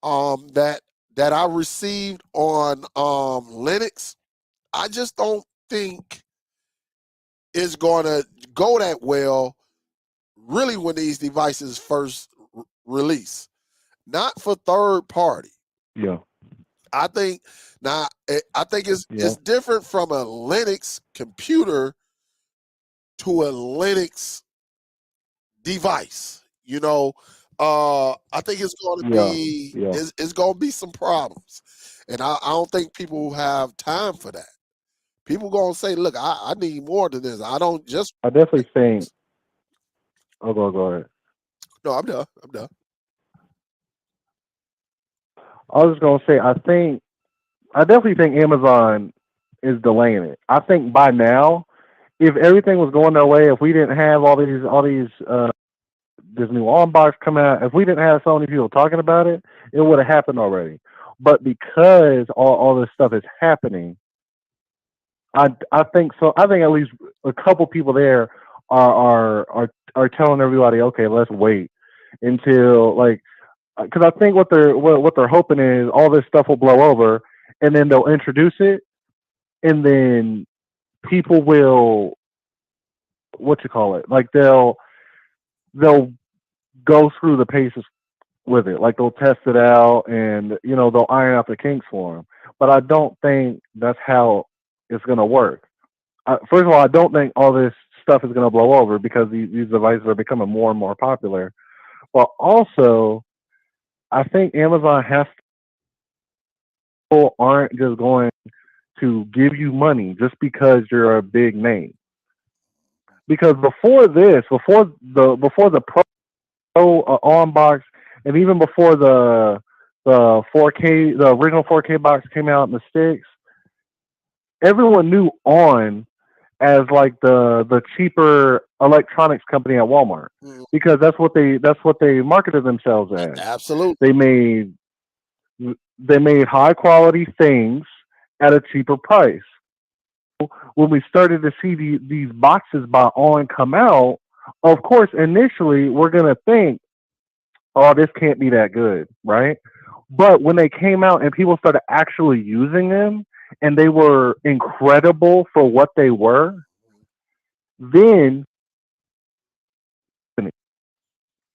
that I received on Linux, I just don't think it's going to go that well really when these devices first release. Not for third party. Yeah. I think now I think Yeah. it's different from a Linux computer to a Linux device. I think it's going to Yeah. be Yeah. it's going to be some problems, and I don't think people have time for that. People going to say, "Look, I need more than this. I don't just." I definitely think. Oh, go ahead. No, I'm done. I'm done. I was just gonna say. I definitely think Amazon is delaying it. I think by now, if everything was going their way, if we didn't have all these this new on box coming out, if we didn't have so many people talking about it, it would have happened already. But because all this stuff is happening, I think so. I think at least a couple people there are telling everybody, okay, let's wait until like, because I think what they're hoping is all this stuff will blow over, and then they'll introduce it, and then people will what you call it? Like they'll go through the paces with it. Like they'll test it out, and they'll iron out the kinks for them. But I don't think that's how it's gonna work. First of all, I don't think all this stuff is gonna blow over because these devices are becoming more and more popular. But also, I think Amazon has people aren't just going to give you money just because you're a big name. Because before the Pro on box, and even before the 4K, the original 4K box came out in the sticks, everyone knew On as like the cheaper electronics company at Walmart Mm, because that's what they marketed themselves as. absolutely. They made they made high quality things at a cheaper price. When we started to see these boxes by On come out, of course, initially we're gonna think, "Oh, this can't be that good," right? But when they came out and people started actually using them, and they were incredible for what they were, then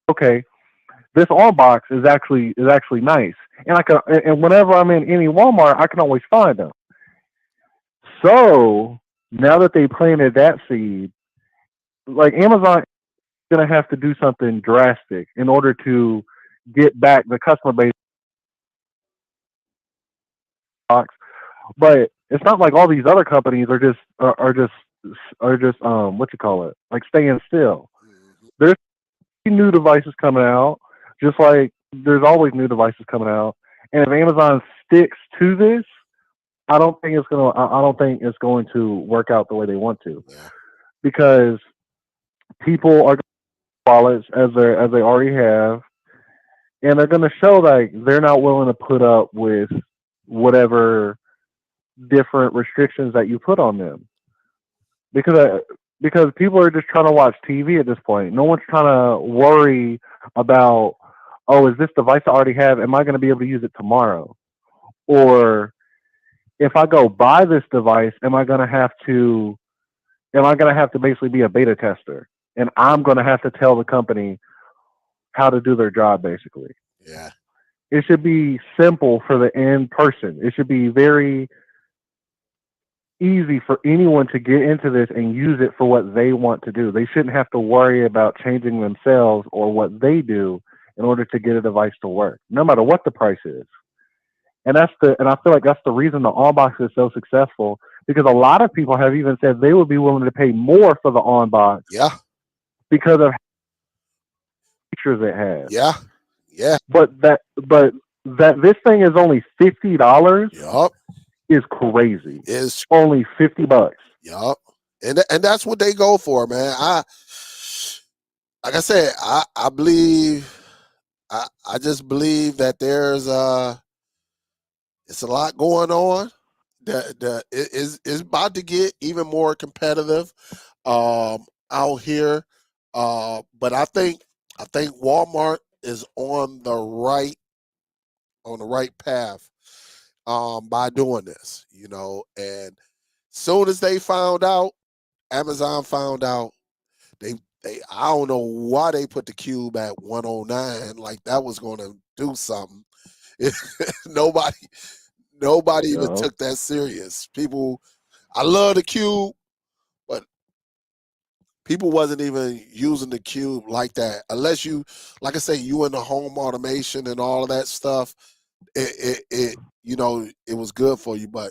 okay, this On box is actually nice, and and whenever I'm in any Walmart, I can always find them. So now that they planted that seed, like Amazon is gonna have to do something drastic in order to get back the customer base box. But it's not like all these other companies are just what you call it, like staying still. Mhm. There's new devices coming out, just like there's always new devices coming out. And if Amazon sticks to this, I don't think it's going to work out the way they want to Yeah. because people are wallets as they already have, and they're going to show like they're not willing to put up with whatever different restrictions that you put on them because because people are just trying to watch TV at this point. No one's trying to worry about, oh, is this device I already have? Am I going to be able to use it tomorrow? Or if I go buy this device, am I going to have to basically be a beta tester, and I'm going to have to tell the company how to do their job basically. Yeah. It should be simple for the end person. It should be very easy for anyone to get into this and use it for what they want to do. They shouldn't have to worry about changing themselves or what they do in order to get a device to work, no matter what the price is. And I feel like that's the reason the on box is so successful because a lot of people have even said they would be willing to pay more for the on box Yeah. because of features it has. Yeah. Yeah. But that this thing is only $50 Yup. is crazy. Is Only $50. yup. And that's what they go for, man. Like I said, I believe I just believe that there's it's a lot going on. Is about to get even more competitive out here. But I think Walmart is on the right path by doing this, and soon as they found out, Amazon found out, they I don't know why they put the cube at 109 like that was going to do something. nobody nobody even Yeah. took that serious. People, I love the cube, but people wasn't even using the cube like that unless you, like I say, you in the home automation and all of that stuff. It was good for you, but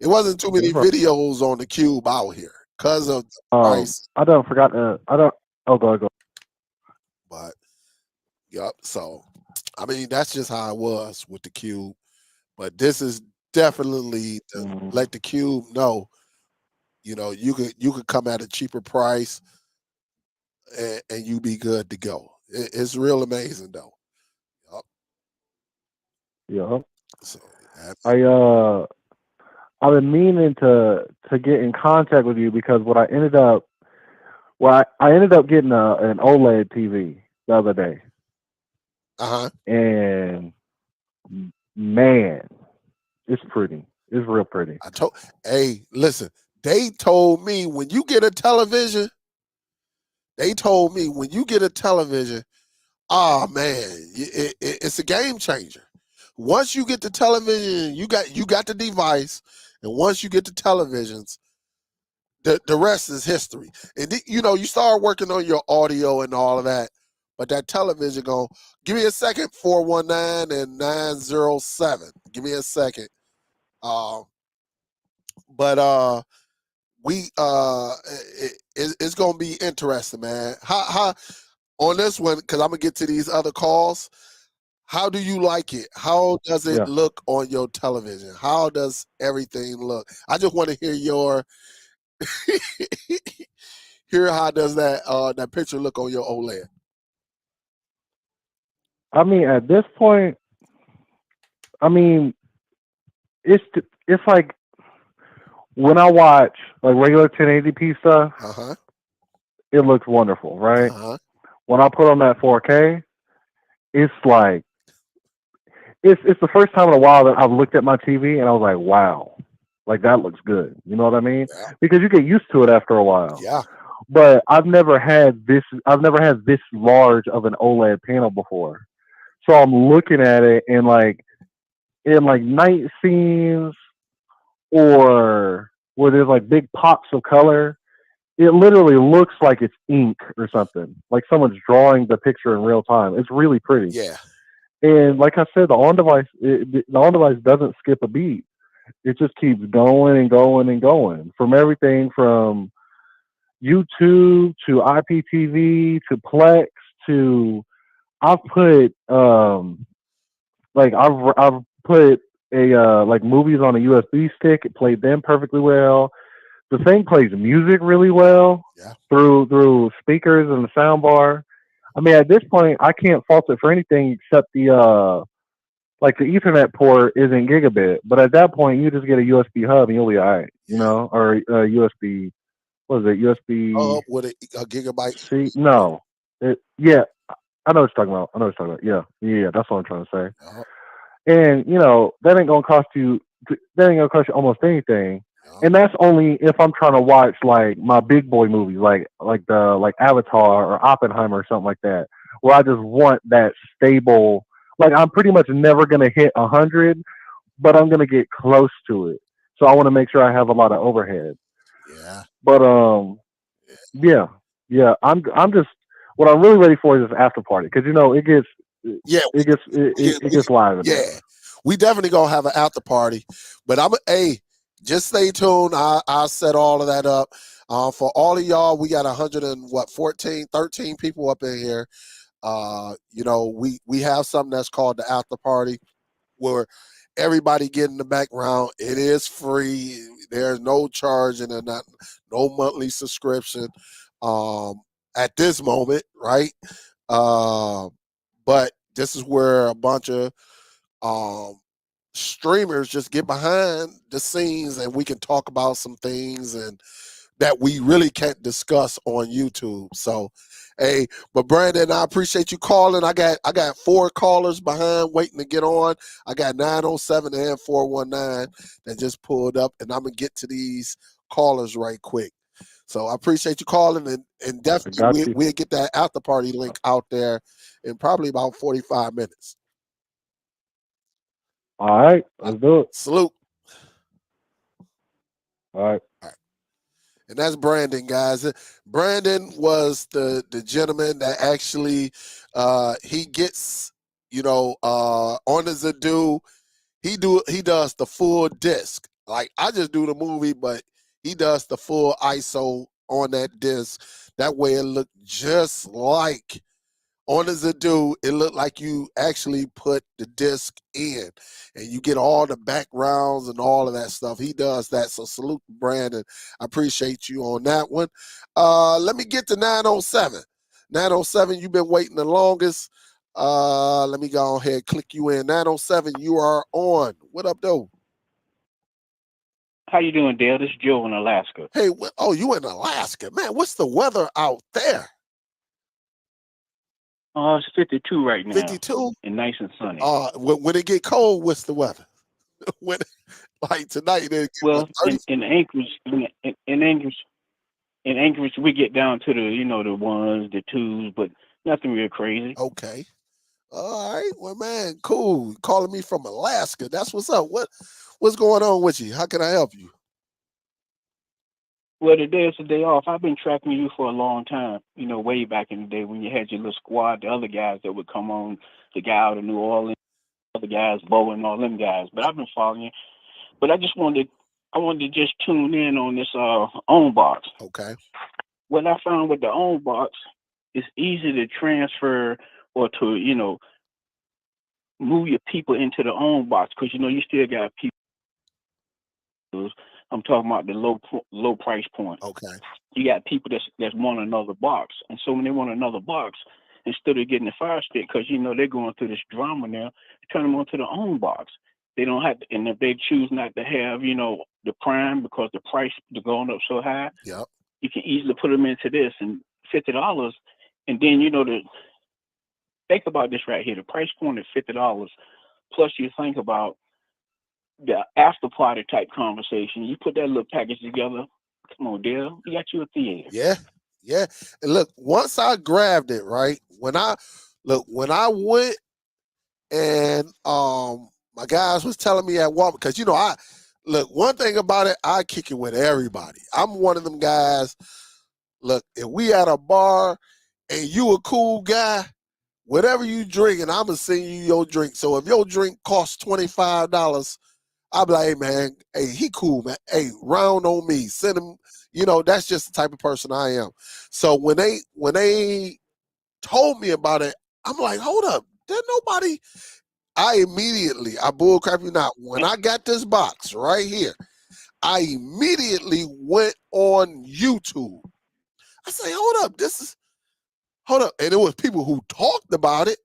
it wasn't too many That's right. videos on the cube out here because of the price. I don't forgot to. I don't. Oh, go. But yep. So I mean, that's just how it was with the cube. But this is definitely to Mm, let the cube know, you could come at a cheaper price, and you be good to go. It's real amazing though. Yup. yeah. So yeah, I I've been meaning to get in contact with you because I ended up getting an OLED TV the other day, uh-huh. and man, it's pretty. It's real pretty. Hey, listen, they told me when you get a television, They told me when you get a television, oh man, it's a game changer. Once you get the television, you got the device, and once you get the televisions, the rest is history. And you start working on your audio and all of that, but that television go. Give me a second. 419 and 907. Give me a second. Uh, but it's gonna be interesting, man. How on this one, because I'm gonna get to these other calls. How do you like it? How does it Yeah. look on your television? How does everything look? I just want to hear your hear how does that picture look on your OLED? I mean, at this point, I mean, it's like when I watch like regular 1080p stuff, Uh-huh. it looks wonderful, right? Uh-huh. When I put on that 4K, it's like it's the first time in a while that I've looked at my TV and I was like, wow, like that looks good. You know what I mean? Yeah. Because you get used to it after a while. Yeah. But I've never had this large of an OLED panel before. So I'm looking at it and like in like night scenes or where there's like big pops of color, it literally looks like it's ink or something. Like someone's drawing the picture in real time. It's really pretty. Yeah. And like I said, the on device doesn't skip a beat. It just keeps going and going and going. From everything from YouTube to IPTV to Plex to I've put I've put a like movies on a USB stick. It played them perfectly well. The thing plays music really well Yeah. through speakers and the sound bar. I mean, at this point, I can't fault it for anything except the Ethernet port isn't gigabit. But at that point, you just get a USB hub and you'll be all right, you Yeah. know, or USB. What is it? USB With a gigabyte. C? No, yeah, I know what you're talking about. I know what you're talking about. Yeah, that's what I'm trying to say. Yeah. And that ain't gonna cost you. That ain't gonna cost you almost anything. Yeah. And that's only if I'm trying to watch like my big boy movies, like Avatar or Oppenheimer or something like that, where I just want that stable. Like I'm pretty much never gonna hit 100, but I'm gonna get close to it. So I want to make sure I have a lot of overhead. Yeah. But yeah, yeah. I'm just what I'm really ready for is this after party because it gets Yeah. it gets live in there. Yeah. We definitely gonna have an after party. But just stay tuned. I set all of that up. For all of y'all, we got 14, 13 people up in here. We have something that's called the after party where everybody get in the background. It is free. There's no charge and no monthly subscription at this moment, right? But this is where a bunch of um, streamers just get behind the scenes and we can talk about some things and that we really can't discuss on YouTube. So, hey, but Brandon, I appreciate you calling. I got 4 callers behind waiting to get on. I got 907 and 419 that just pulled up, and I'm gonna get to these callers right quick. So I appreciate you calling, and I definitely got you. we'll get that after party link out there in probably about 45 minutes. All right, let's do it. Salute. All right. All right. And that's Brandon, guys. Brandon was the gentleman that actually he gets, on the Zadu, he does the full disc. Like I just do the movie, but he does the full ISO on that disc. That way it looked just like on the Zadu, it looked like you actually put the disc in and you get all the backgrounds and all of that stuff. He does that. So salute Brandon. I appreciate you on that one. Let me get to 907. 907, you've been waiting the longest. Let me go ahead, click you in. 907, you are on. What up, though? How you doing, Dale? This is Joe in Alaska. Hey, you in Alaska. Man, what's the weather out there? It's 52 right now. 52? And nice and sunny. When it get cold, what's the weather? When like tonight, well, in Anchorage, In Anchorage, we get down to the the ones, the twos, but nothing real crazy. Okay. All right. Well, man, cool. Calling me from Alaska. That's what's up. What's going on with you? How can I help you? Well, today is the day off. I've been tracking you for a long time. Way back in the day when you had your little squad, the other guys that would come on, the guy out of New Orleans, other guys, Bo and all them guys. But I've been following you. But I wanted to just tune in on this own box. Okay. What I found with the own box, it's easy to transfer or to move your people into the own box because you still got people. I'm talking about the low price point. Okay. You got people that's want another box, and so when they want another box, instead of getting the Fire Stick, because they're going through this drama now, turn them onto their own box. They don't have to, and if they choose not to have the Prime because the price is going up so high, Yep. you can easily put them into this and $50, and then think about this right here. The price point is $50. Plus, you think about the after party type conversation. You put that little package together. Come on, Dale. You got you a theater. Yeah. Yeah. And look, once I grabbed it, right? When I went and my guys was telling me at Walmart, because I look, one thing about it, I kick it with everybody. I'm one of them guys. Look, if we at a bar and you a cool guy, whatever you drink, and I'm gonna send you your drink. So if your drink costs $25, I'll be like, hey man, hey, he cool, man. Hey, round on me. Send him, that's just the type of person I am. So when they told me about it, I'm like, hold up, there's nobody. I bullcrap you not. When I got this box right here, I immediately went on YouTube. I say, hold up. And it was people who talked about it,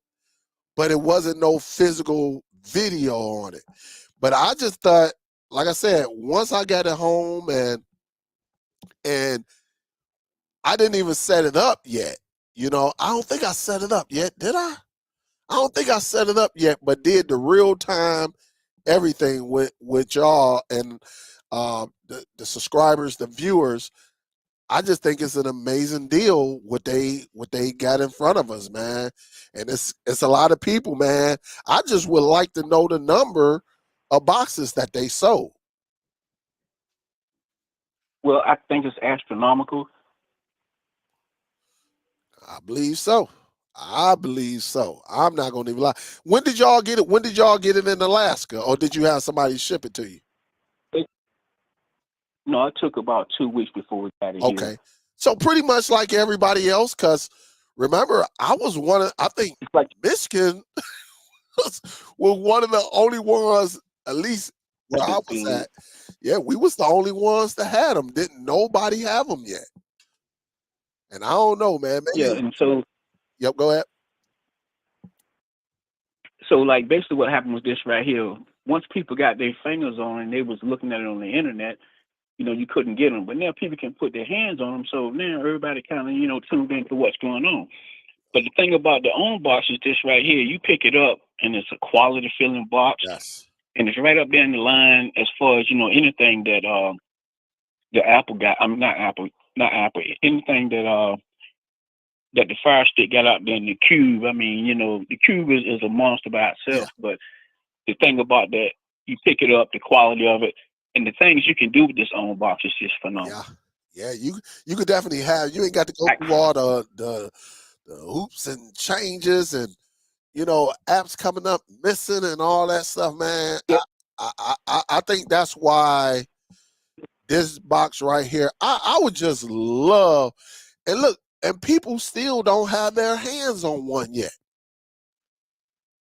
but it wasn't no physical video on it. But I just thought, like I said, once I got it home and I didn't even set it up yet. I don't think I set it up yet, did I? I don't think I set it up yet, but did the real time everything with y'all and the subscribers, the viewers. I just think it's an amazing deal what they got in front of us, man. And it's a lot of people, man. I just would like to know the number of boxes that they sold. Well, I think it's astronomical. I believe so. I'm not gonna even lie. When did y'all get it? When did y'all get it in Alaska, or did you have somebody ship it to you? No, it took about 2 weeks before we got it here. Okay, so pretty much like everybody else, because remember, I think It's like Michigan was one of the only ones, at least where I was Mhm. at. Yeah, we was the only ones that had them. Didn't nobody have them yet? And I don't know, man. Yeah, Maybe. and so Yep. Go ahead. like basically what happened was this right here. Once people got their fingers on it and they was looking at it on the internet, you couldn't get them. But now people can put their hands on them, so now everybody kind of tuned into what's going on. But the thing about the own box is this right here. You pick it up and it's a quality feeling box. Yes. And it's right up there in the line as far as, anything that the Apple got. I'm not Apple, anything that the Fire Stick got out there in the Cube. I mean, the Cube is a monster by itself. Yeah. But the thing about that, you pick it up, the quality of it, and the things you can do with this own box is just phenomenal. Yeah. You could definitely have. You ain't got to go through all the hoops and changes and apps coming up missing and all that stuff, man. Yeah. I think that's why this box right here, I would just love, and look, and people still don't have their hands on one yet.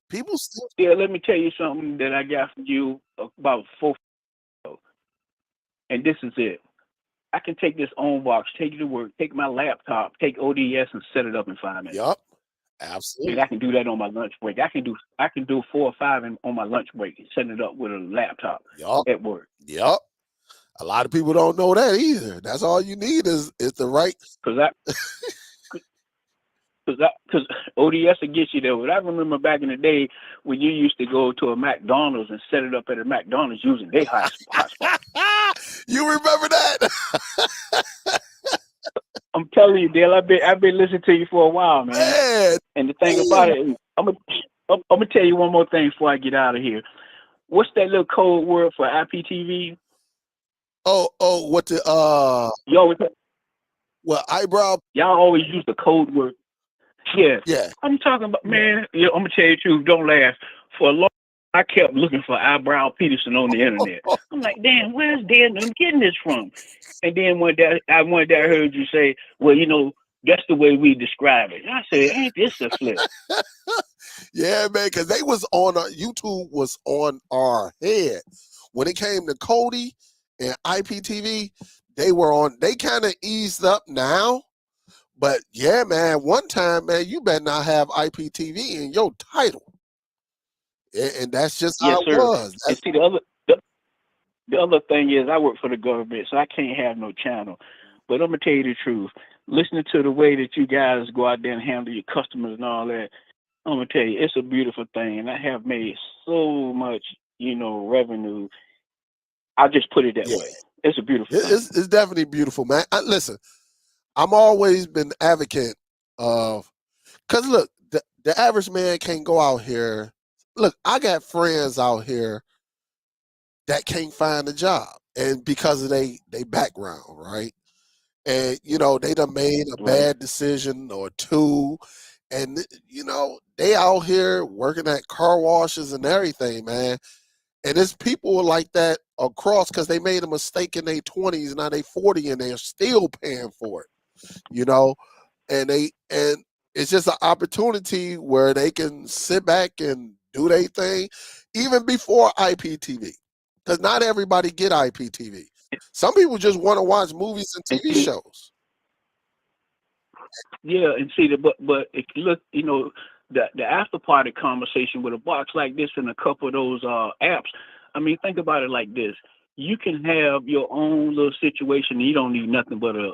People still. Yeah, let me tell you something that I got from you about 4 ago, and this is it. I can take this own box, take it to work, take my laptop, take ODS, and set it up in 5 minutes. Yup, And absolutely. I can do that on my lunch break. I can do 4 or 5 on my lunch break and set it up with a laptop Yup, at work. yup. A lot of people don't know that either. That's all you need is the right. Because ODS will get you there. But I remember back in the day when you used to go to a McDonald's and set it up at a McDonald's using their hotspot. You remember that? telling you, Dale, I've been listening to you for a while, man. Man, And the thing about damn. it, I'm gonna tell you one more thing before I get out of here. What's that little code word for IPTV? What the You always, eyebrow? y'all always use the code word. Yeah, Yeah. I'm talking about, man. Yeah, I'm gonna tell you the truth. Don't laugh. For a long, I kept looking for Eyebrow Peterson on the internet. I'm like, damn, where's Dan them getting this from? And then one day I heard you say, well, that's the way we describe it. And I said, ain't this a flip? Yeah, man, because they was on YouTube was on our head. When it came to Cody and IPTV, they kind of eased up now. But yeah, man, one time, man, you better not have IPTV in your title. And that's just Yes, how it sir. was. And That's, see, the other thing is, I work for the government, so I can't have no channel. But I'm gonna tell you the truth. Listening to the way that you guys go out there and handle your customers and all that, I'm gonna tell you, it's a beautiful thing, and I have made so much, revenue. I just put it that yeah, way. It's a beautiful thing. it's definitely beautiful, man. Listen, I'm always been advocate of, because look, the average man can't go out here. Look, I got friends out here that can't find a job, and because of they background, right? And they done made a Right. bad decision or two, and they out here working at car washes and everything, man. And it's people like that across because they made a mistake in their 20s, now they 40 and they're still paying for it, you know. And it's just an opportunity where they can sit back and do their thing, even before IPTV, because not everybody get IPTV. Some people just want to watch movies and And TV see, shows. yeah, and see but if you look, the after party conversation with a box like this and a couple of those apps. I mean, think about it like this: you can have your own little situation. And you don't need nothing but a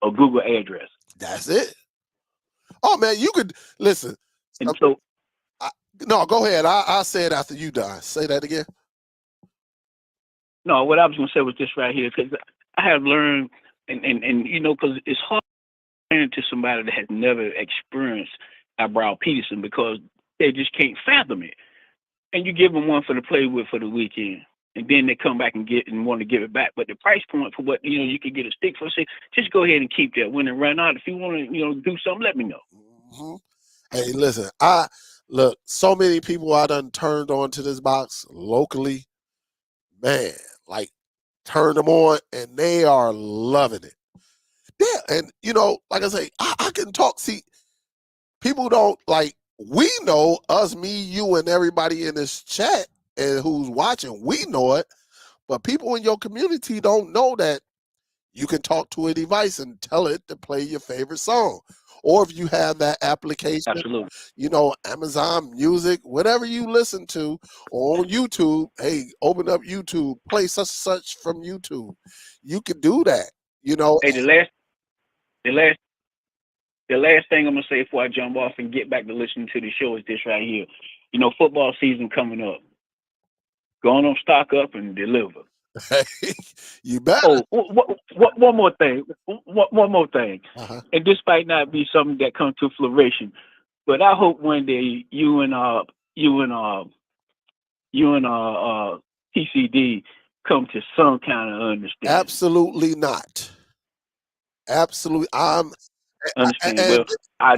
Google address. That's it. Oh man, you could listen. And um, so, I, no, go ahead. I'll say it after you die. Say that again. no, what I was going to say was this right here, because I have learned, and because it's hard to somebody that has never experienced Eyebrow Peterson because they just can't fathom it. And you give them one for the play with for the weekend, and then they come back and want to give it back. But the price point for what you could get a stick for, say, just go ahead and keep that. When it run out, if you want to do something, let me know. Hmm. Hey, listen. I look. So many people I done turned on to this box locally. Man, like turn them on, and they are loving it. Yeah, and like I say, I can talk. See, people don't like. We know us, me, you, and everybody in this chat and who's watching. We know it, but people in your community don't know that you can talk to a device and tell it to play your favorite song. Or if you have that application, Absolutely. Amazon Music, whatever you listen to, or on YouTube, hey, open up YouTube, play such from YouTube. You can do that, you know. Hey, the last thing I'm gonna say before I jump off and get back to listening to the show is this right here. Football season coming up. Go on, stock up and deliver. You better. Oh, one more thing. One more thing. Uh-huh. And this might not be something that comes to fruition, but I hope one day you and TCD come to some kind of understanding. Absolutely not. Absolutely. Well, And I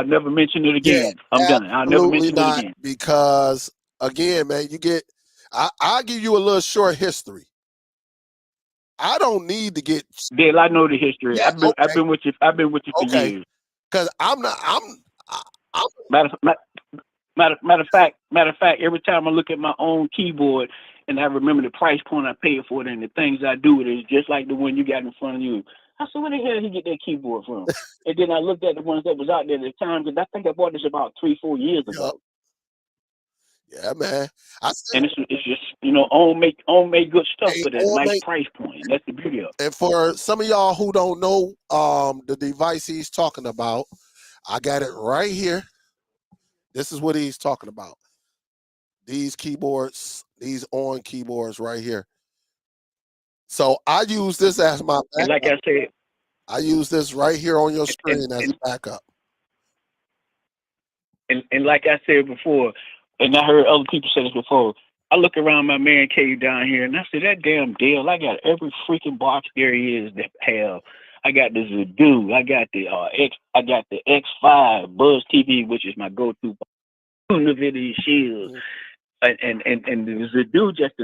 never mention it yeah, again. I'm done. I'll never absolutely mention it not. again. Because again, man, I'll give you a little short history. I don't need to get. Dale, I know the history. Yeah, I've okay, been with you. I've been with you for okay. years. Because I'm not. I'm Matter matter of fact, every time I look at my own keyboard and I remember the price point I paid for it and the things I do with it, it's just like the one you got in front of you. I said, where the hell did he get that keyboard from? And then I looked at the ones that was out there at the time because I think I bought this about 3-4 years yeah, ago. yeah, man. I said, And it's just own make good stuff, hey, but at a or nice make, price point. And that's the beauty of it. and for some of y'all who don't know the device he's talking about, I got it right here. This is what he's talking about. These keyboards, these on keyboards right here. So I use this as my And like backup. I said, I use this right here on your and screen as a backup. and like I said before, and I heard other people say this before. I look around my man cave down here, and I said, that damn Dale, I got every freaking box there is that have. I got the Zudu, I got the I got the X5 Buzz TV, which is my go-to Nvidia Shield, and the Zudu just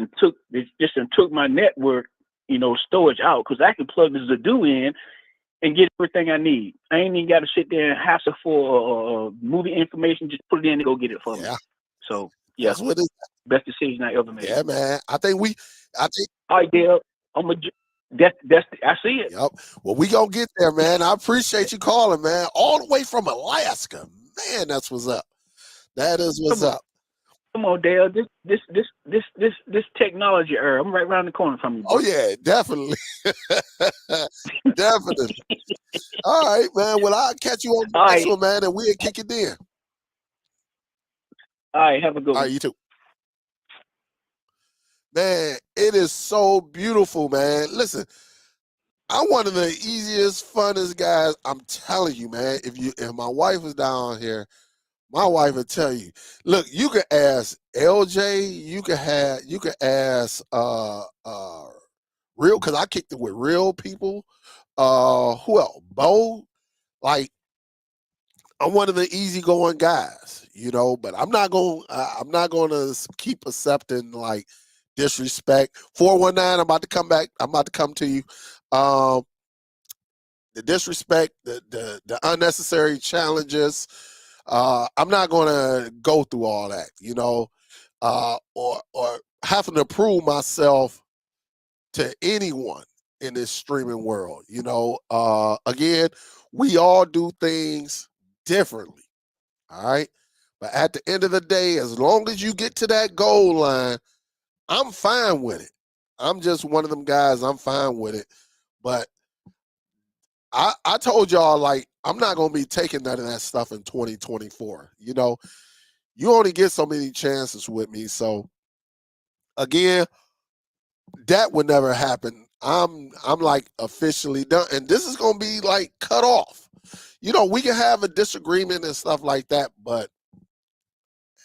took my network, storage out because I can plug the Zudu in and get everything I need. I ain't even got to sit there and hassle for movie information. Just put it in and go get it for me. Yeah, So yeah, that's what it is. best decision I ever made. Yeah, man. I think. All right, Dale. I see it. Yep. Well, we gonna get there, man. I appreciate you calling, man. All the way from Alaska, man. That's what's up. That is what's up. Come on, Dale. This technology era. I'm right around the corner from you, bro. Oh yeah, definitely, definitely. All right, man. Well, I'll catch you on the next one, man, and we'll kick it in. All right, have a good one. All right, you too. Man, it is so beautiful, man. Listen, I'm one of the easiest, funnest guys. I'm telling you, man. If my wife was down here, my wife would tell you. Look, you could ask LJ. You could ask real, because I kicked it with real people. Who else? Bo. Like, I'm one of the easygoing guys, but I'm not going to keep accepting like disrespect. 419, I'm about to come back. I'm about to come to you. The disrespect, the unnecessary challenges. I'm not going to go through all that, or having to prove myself to anyone in this streaming world. Again, we all do things differently. All right. But at the end of the day, as long as you get to that goal line, I'm fine with it. I'm just one of them guys. I'm fine with it. But I told y'all, like, I'm not going to be taking none of that stuff in 2024. You only get so many chances with me. So again, that would never happen. I'm like officially done. And this is going to be like cut off. We can have a disagreement and stuff like that, but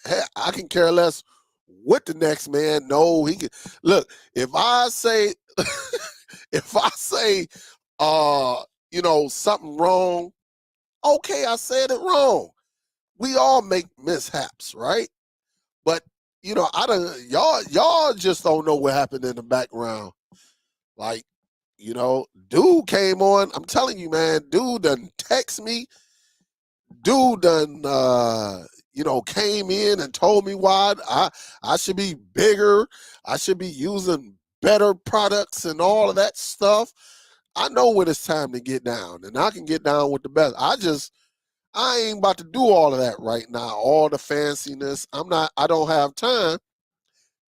hey, I can care less what the next man. No, he can look. If I say, something wrong, okay, I said it wrong. We all make mishaps, right? But I don't. Y'all just don't know what happened in the background. Like, dude came on. I'm telling you, man. Dude done text me. Dude done came in and told me why I should be bigger. I should be using better products and all of that stuff. I know when it's time to get down, and I can get down with the best. I ain't about to do all of that right now. All the fanciness. I don't have time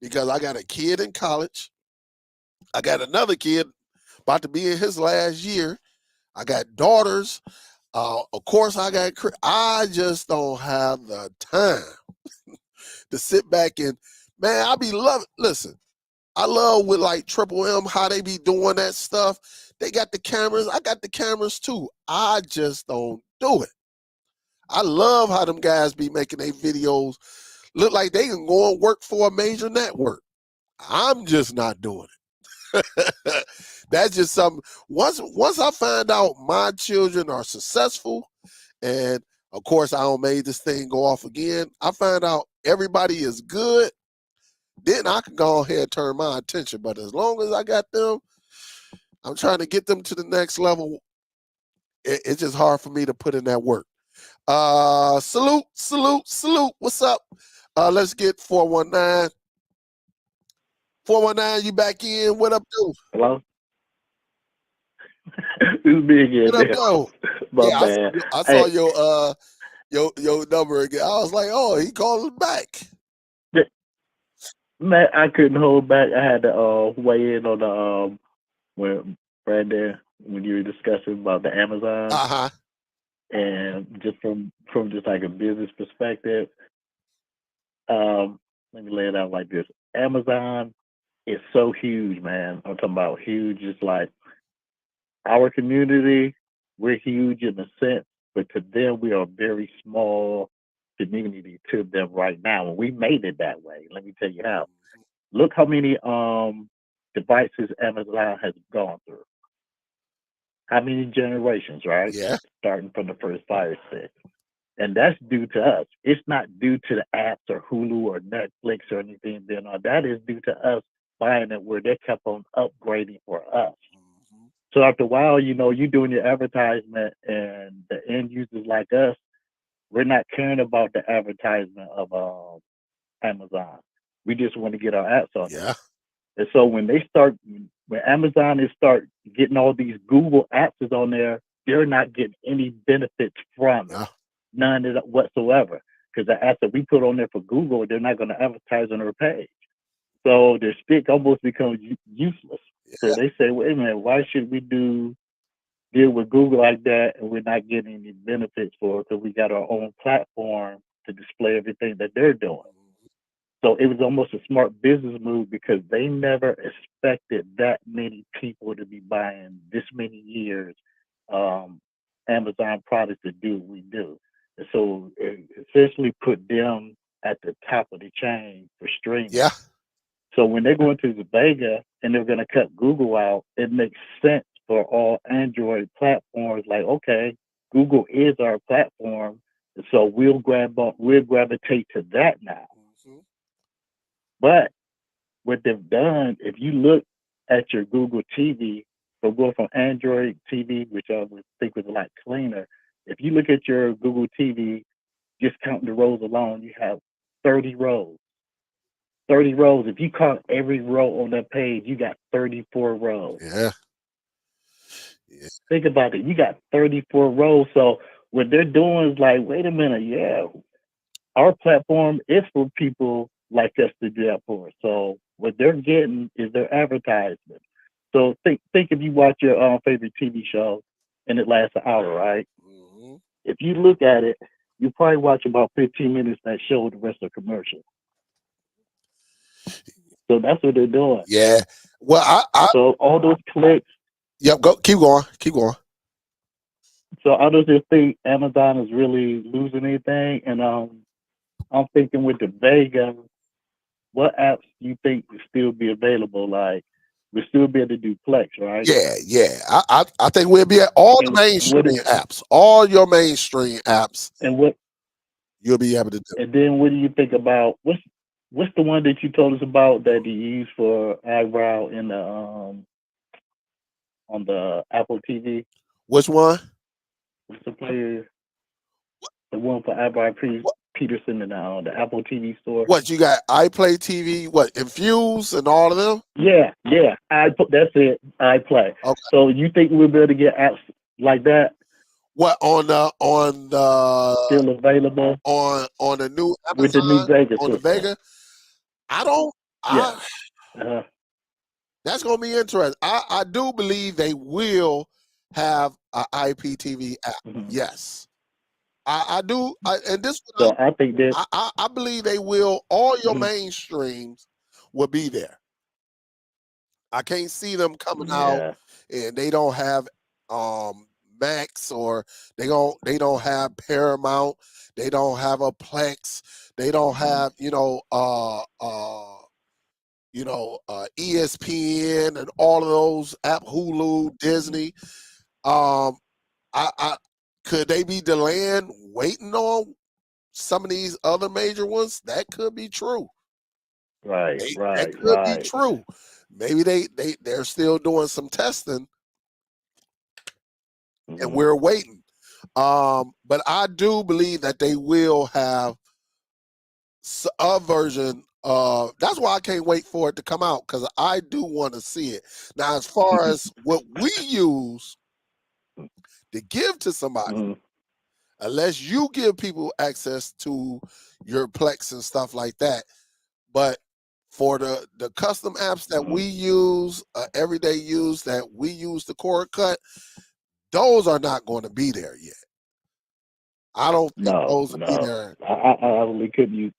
because I got a kid in college. I got another kid about to be in his last year. I got daughters. Of course, I just don't have the time to sit back and, man, I be loving. Listen, I love with like Triple M how they be doing that stuff. They got the cameras. I got the cameras too. I just don't do it. I love how them guys be making their videos look like they can go and work for a major network. I'm just not doing it. That's just something. Once I find out my children are successful, and of course I don't make this thing go off again, I find out everybody is good, then I can go ahead and turn my attention. But as long as I got them, I'm trying to get them to the next level. It's just hard for me to put in that work. Salute. What's up? Let's get 419. 419, you back in. What up, dude? Hello? This is me again. What up, though? My Yeah, bad. I saw your number again. I was like, oh, he called back. Man, I couldn't hold back. I had to weigh in on the when Brandon, when you were discussing about the Amazon, Uh-huh. and just from just like a business perspective, let me lay it out like this: Amazon is so huge, man. I'm talking about huge. It's like our community, we're huge in a sense, but to them, we are a very small community to them right now. And we made it that way. Let me tell you how. Look how many devices Amazon has gone through. How many generations, right? Yeah. Starting from the first Fire Stick. And that's due to us. It's not due to the apps or Hulu or Netflix or anything. That is due to us buying it where they kept on upgrading for us. Mm-hmm. So after a while, you doing your advertisement and the end users like us, we're not caring about the advertisement of Amazon. We just want to get our apps on there. Yeah. And so when Amazon is start getting all these Google apps is on there, they're not getting any benefits from it, Yeah. none of that whatsoever. Because the apps that we put on there for Google, they're not going to advertise on their page. So their stick almost becomes useless. So Yeah. they say, wait a minute, why should we deal with Google like that and we're not getting any benefits for it because we got our own platform to display everything that they're doing. So it was almost a smart business move because they never expected that many people to be buying this many years Amazon products to do what we do. And so it essentially put them at the top of the chain for streaming. Yeah. So when they go into the Vega and they're going to cut Google out, it makes sense for all Android platforms. Like, okay, Google is our platform, so we'll gravitate to that now. Mm-hmm. But what they've done, if you look at your Google TV, so go from Android TV, which I would think was a lot cleaner. If you look at your Google TV, just counting the rows alone, you have 30 rows. 30 rows. If you count every row on that page, you got 34 rows. Yeah. Yeah. Think about it. You got 34 rows. So what they're doing is like, wait a minute, yeah, our platform is for people like us to do that for. So what they're getting is their advertisement. So think if you watch your favorite TV show and it lasts an hour, right? Mm-hmm. If you look at it, you probably watch about 15 minutes of that show, the rest are commercial. So that's what they're doing. Yeah. Well, So all those clicks. yep. Go. Keep going. Keep going. So I don't just think Amazon is really losing anything, and I'm thinking with the Vega, what apps do you think would still be available? Like we still be able to do Plex, right? Yeah. Yeah. I think we'll be at all the And what is mainstream apps. All your mainstream apps, and what you'll be able to do. and then what do you think about what's the one that you told us about that you use for eyebrow in the on the Apple TV? Which one? What's the player? The one for eyebrow Peterson in the Apple TV store. What you got? iPlay TV. What Infuse and all of them? Yeah. That's it. I play. Okay. So you think we'll be able to get apps like that What on the still available on the new with the new Amazon Vega on the system? Vega? I don't. Yeah. I That's gonna be interesting. I do believe they will have an IPTV app. Mm-hmm. Yes, I do. And this So I think that. I believe they will. All your Mm-hmm. mainstreams will be there. I can't see them coming out Yeah. and they don't have Max, or they don't have Paramount, they don't have a Plex, they don't have ESPN and all of those app, Hulu, Disney. Um, I could they be delaying, waiting on some of these other major ones? That could be true. Right. That Right. could be Right. true. Maybe they're still doing some testing and Mm-hmm. we're waiting. But I do believe that they will have a version. That's why I can't wait for it to come out, because I do want to see it. Now, as far as what we use to give to somebody, Mm-hmm. unless you give people access to your Plex and stuff like that, but for the custom apps that Mm-hmm. we use, everyday use that we use the cord cut, those are not going to be there yet. I don't think No. those will be No. there. I really couldn't use.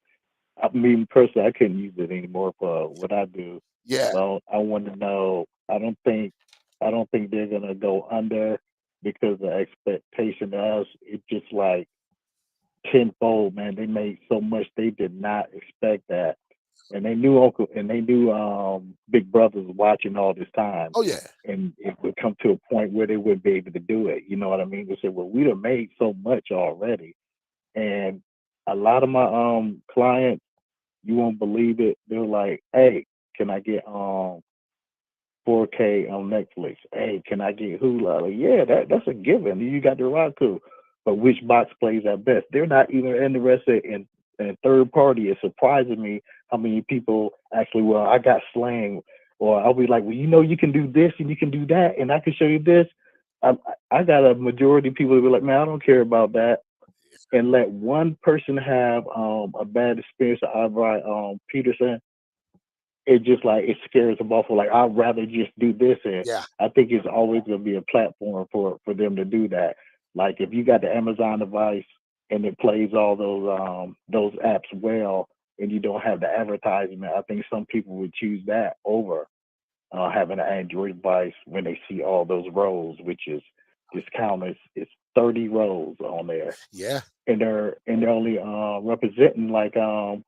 I mean, personally, I couldn't use it anymore for what I do. Yeah. Well, I want to know. I don't think they're gonna go under because the expectation of us. It's just like tenfold, man. They made so much they did not expect that, and they knew Big Brother was watching all this time, Oh yeah. and it would come to a point where they wouldn't be able to do it. You know what I mean? They said, "Well, we'd have made so much already," and a lot of my clients, you won't believe it. They're like, "Hey, can I get 4K on Netflix? Hey, can I get Hulu?" Like, yeah, that's a given. You got the Roku, but which box plays at best? They're not even interested in third party. It surprises me how many people actually. Well, I got Slang, or I'll be like, well, you can do this and you can do that, and I can show you this. I, I got a majority of people that be like, man, I don't care about that, and let one person have a bad experience. Ivry Peterson, it just like it scares them off. Like, I'd rather just do this, and Yeah. I think it's always going to be a platform for them to do that. Like, if you got the Amazon device and it plays all those apps well, and you don't have the advertisement, I think some people would choose that over having an Android device when they see all those roles, which is just count it's 30 roles on there, Yeah. and they're only representing like Philo,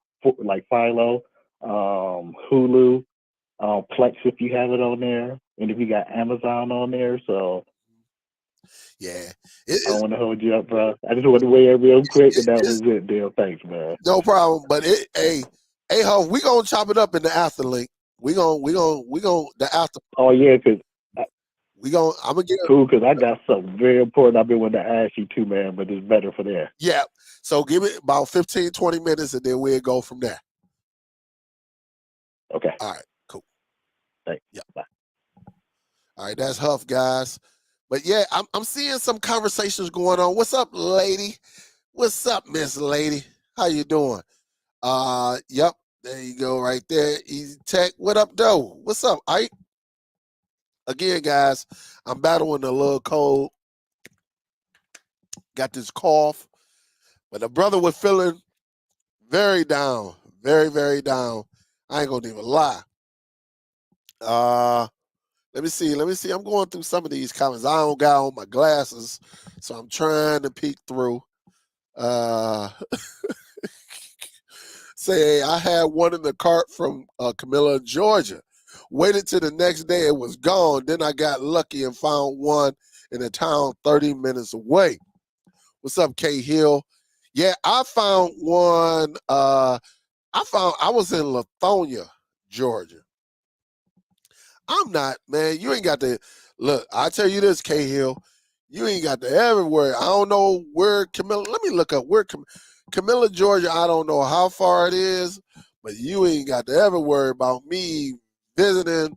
Hulu, Plex if you have it on there, and if you got Amazon on there. So Yeah. I don't want to hold you up, bro. I just want to weigh it real quick, and that It's was it, Dale. Thanks, man. no problem. But hey, Huff, we gonna chop it up in the after link. We gonna the after. Oh yeah, cause I'm gonna get cool, cause I got something very important I've been wanting to ask you too, man. But it's better for there. yeah. So give it about 15, 20 minutes, and then we'll go from there. Okay. All right. Cool. Thanks. Yeah. Bye. All right. That's Huff, guys. But yeah, I'm seeing some conversations going on. What's up, lady? What's up, Miss Lady? How you doing? Yep. There you go, right there. Easy Tech. What up, though? What's up, Ike? Again, guys, I'm battling a little cold. Got this cough, but the brother was feeling very down, very, very down. I ain't gonna even lie. Let me see. I'm going through some of these comments. I don't got on my glasses, so I'm trying to peek through. Say, I had one in the cart from Camilla, Georgia. Waited till the next day, it was gone. Then I got lucky and found one in a town 30 minutes away. What's up, K Hill? Yeah, I found one. I was in Lithonia, Georgia. I'm not, man. You ain't got to look. I tell you this, K Hill. You ain't got to everywhere. I don't know where Camilla. Let me look up where Camilla, Georgia. I don't know how far it is, but you ain't got to ever worry about me visiting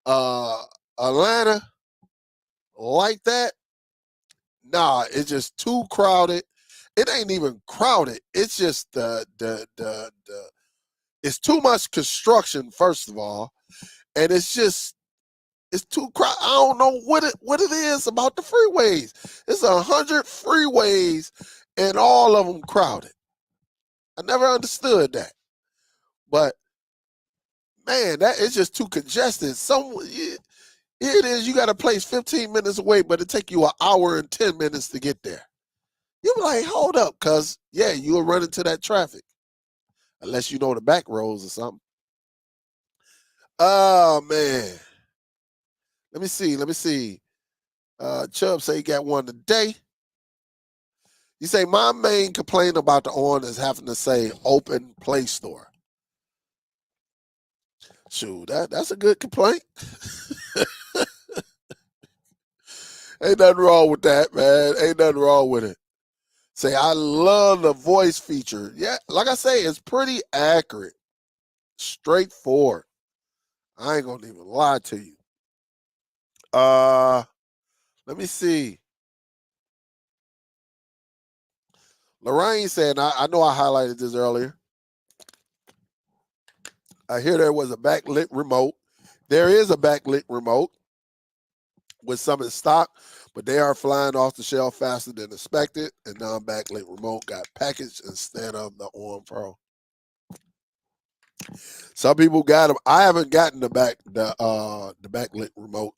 Atlanta like that. Nah, it's just too crowded. It ain't even crowded. It's just the it's too much construction, first of all, and it's too crowded. I don't know what it is about the freeways. It's 100 freeways and all of them crowded. I never understood that, but man, that is just too congested. Here it is. You got a place 15 minutes away, but it take you an hour and 10 minutes to get there. You be like, hold up, cuz yeah, you'll run into that traffic. Unless you know the back roads or something. Oh man. Let me see. Chubb say he got one today. You say my main complaint about the on is having to say open Play Store. Shoot, that's a good complaint. Ain't nothing wrong with that, man. Ain't nothing wrong with it. Say I love the voice feature. Yeah, like I say, it's pretty accurate, straightforward. I ain't gonna even lie to you. Let me see. Lorraine said, I know I highlighted this earlier. I hear there was a backlit remote. There is a backlit remote with some in stock, but they are flying off the shelf faster than expected. And non-backlit remote got packaged instead of the On Pro. Some people got them. I haven't gotten the backlit remote.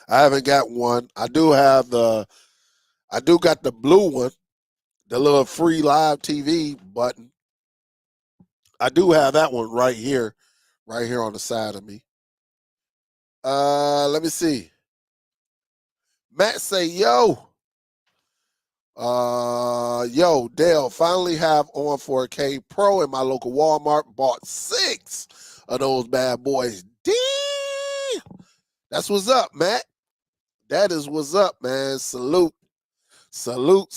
I haven't got one. I do got the blue one, the little free live TV button. I do have that one right here on the side of me. Let me see. Matt say, yo, Dale, finally have on 4K Pro in my local Walmart. Bought 6 of those bad boys. Damn. That's what's up, Matt. That is what's up, man. Salute. Salute.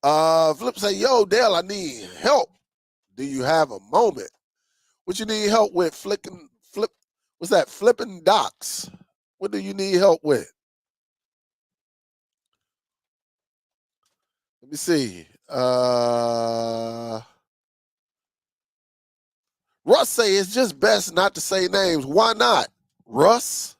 Flip say, yo, Dale, I need help. Do you have a moment? What you need help with? What's that? Flipping docks. What do you need help with? Let me see. Russ say it's just best not to say names. Why not, Russ?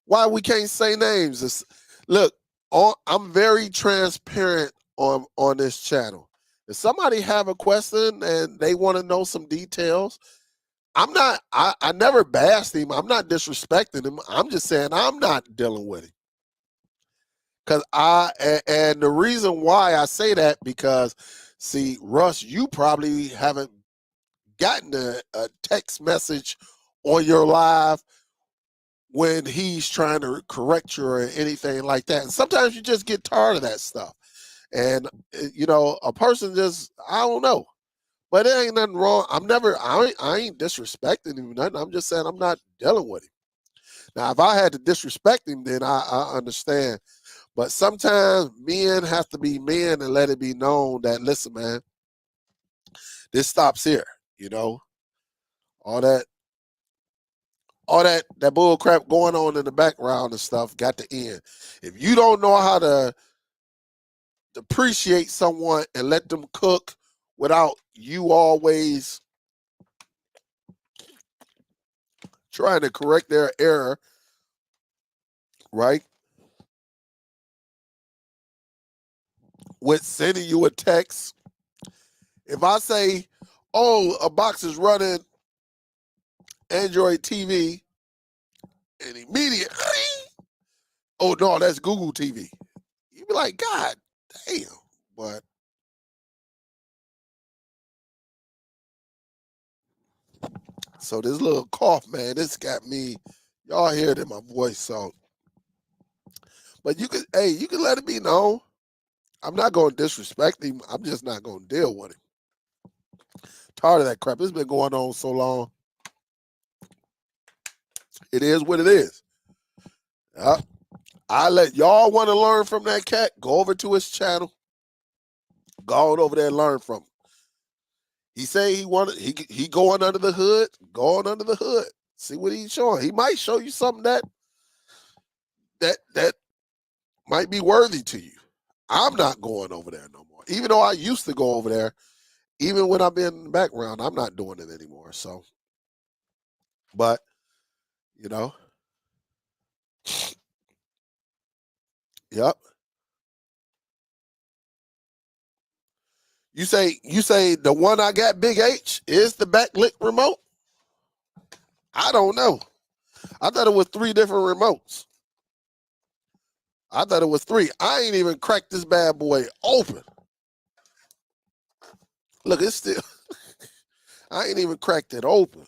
Why we can't say names? Look, I'm very transparent on this channel. If somebody have a question and they want to know some details, I never bashed him. I'm not disrespecting him. I'm just saying I'm not dealing with him. And the reason why I say that, because see, Russ, you probably haven't gotten a text message on your live when he's trying to correct you or anything like that. And sometimes you just get tired of that stuff. And a person just, I don't know. But it ain't nothing wrong. I ain't disrespecting him or nothing. I'm just saying I'm not dealing with him. Now, if I had to disrespect him, then I understand. But sometimes men have to be men and let it be known that, listen, man, this stops here. All that bull crap going on in the background and stuff got to end. If you don't know how to appreciate someone and let them cook without you always trying to correct their error, right? With sending you a text. If I say, oh, a box is running Android TV, and immediately, oh no, that's Google TV. You be like, God damn. But so this little cough, man, this got me, y'all hear it in my voice. So, but you can let it be known. I'm not going to disrespect him. I'm just not going to deal with him. Tired of that crap. It's been going on so long. It is what it is. I let y'all want to learn from that cat. Go over to his channel. Go on over there and learn from him. He say he going under the hood. Going under the hood. See what he's showing. He might show you something that might be worthy to you. I'm not going over there no more. Even though I used to go over there, even when I've been in the background, I'm not doing it anymore. So, but yep. You say the one I got, Big H, is the backlit remote? I don't know. I thought it was 3 different remotes. I thought it was 3. I ain't even cracked this bad boy open. Look, it's still, I ain't even cracked it open.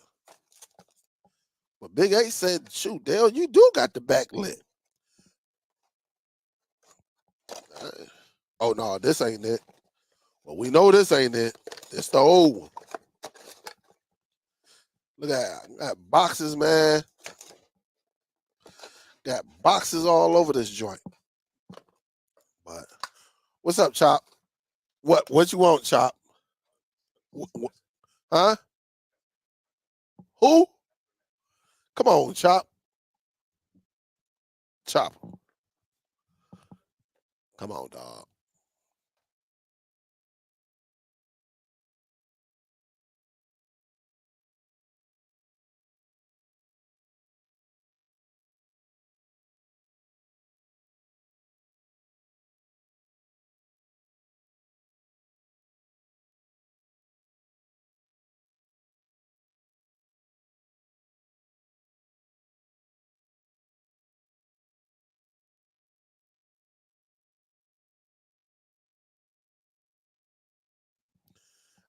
But Big H said, shoot, Dale, you do got the backlit. Oh, no, this ain't it. Well, we know this ain't it. It's the old one. Look at that. Got boxes, man. Got boxes all over this joint. But what's up, Chop? What you want, Chop? Huh? Who? Come on, Chop. Chop. Come on, dog.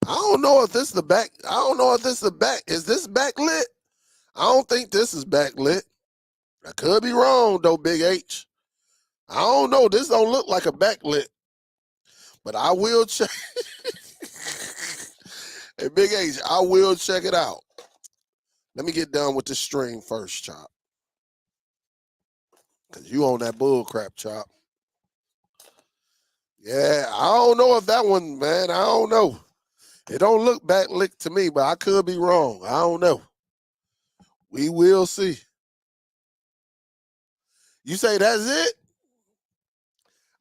I don't know if this is the back. I don't know if this is the back. Is this backlit? I don't think this is backlit. I could be wrong though, Big H. I don't know. This don't look like a backlit, but I will check. Hey, Big H, I will check it out. Let me get done with this stream first, Chop. Because you on that bull crap, Chop. Yeah, I don't know if that one, man. I don't know. It don't look backlit to me, but I could be wrong. I don't know. We will see. You say that's it?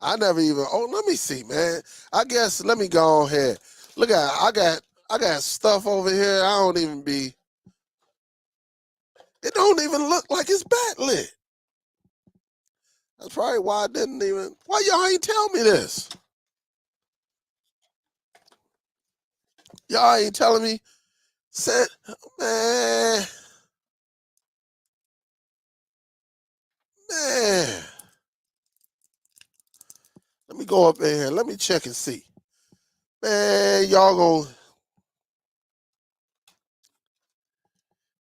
I never even. Oh, let me see, man. I guess let me go on ahead. Look at I got stuff over here. I don't even be. It don't even look like it's backlit. That's probably why I didn't even. Why y'all ain't tell me this? Y'all ain't telling me. Said, man. Let me go up in here. Let me check and see. Man, y'all gonna.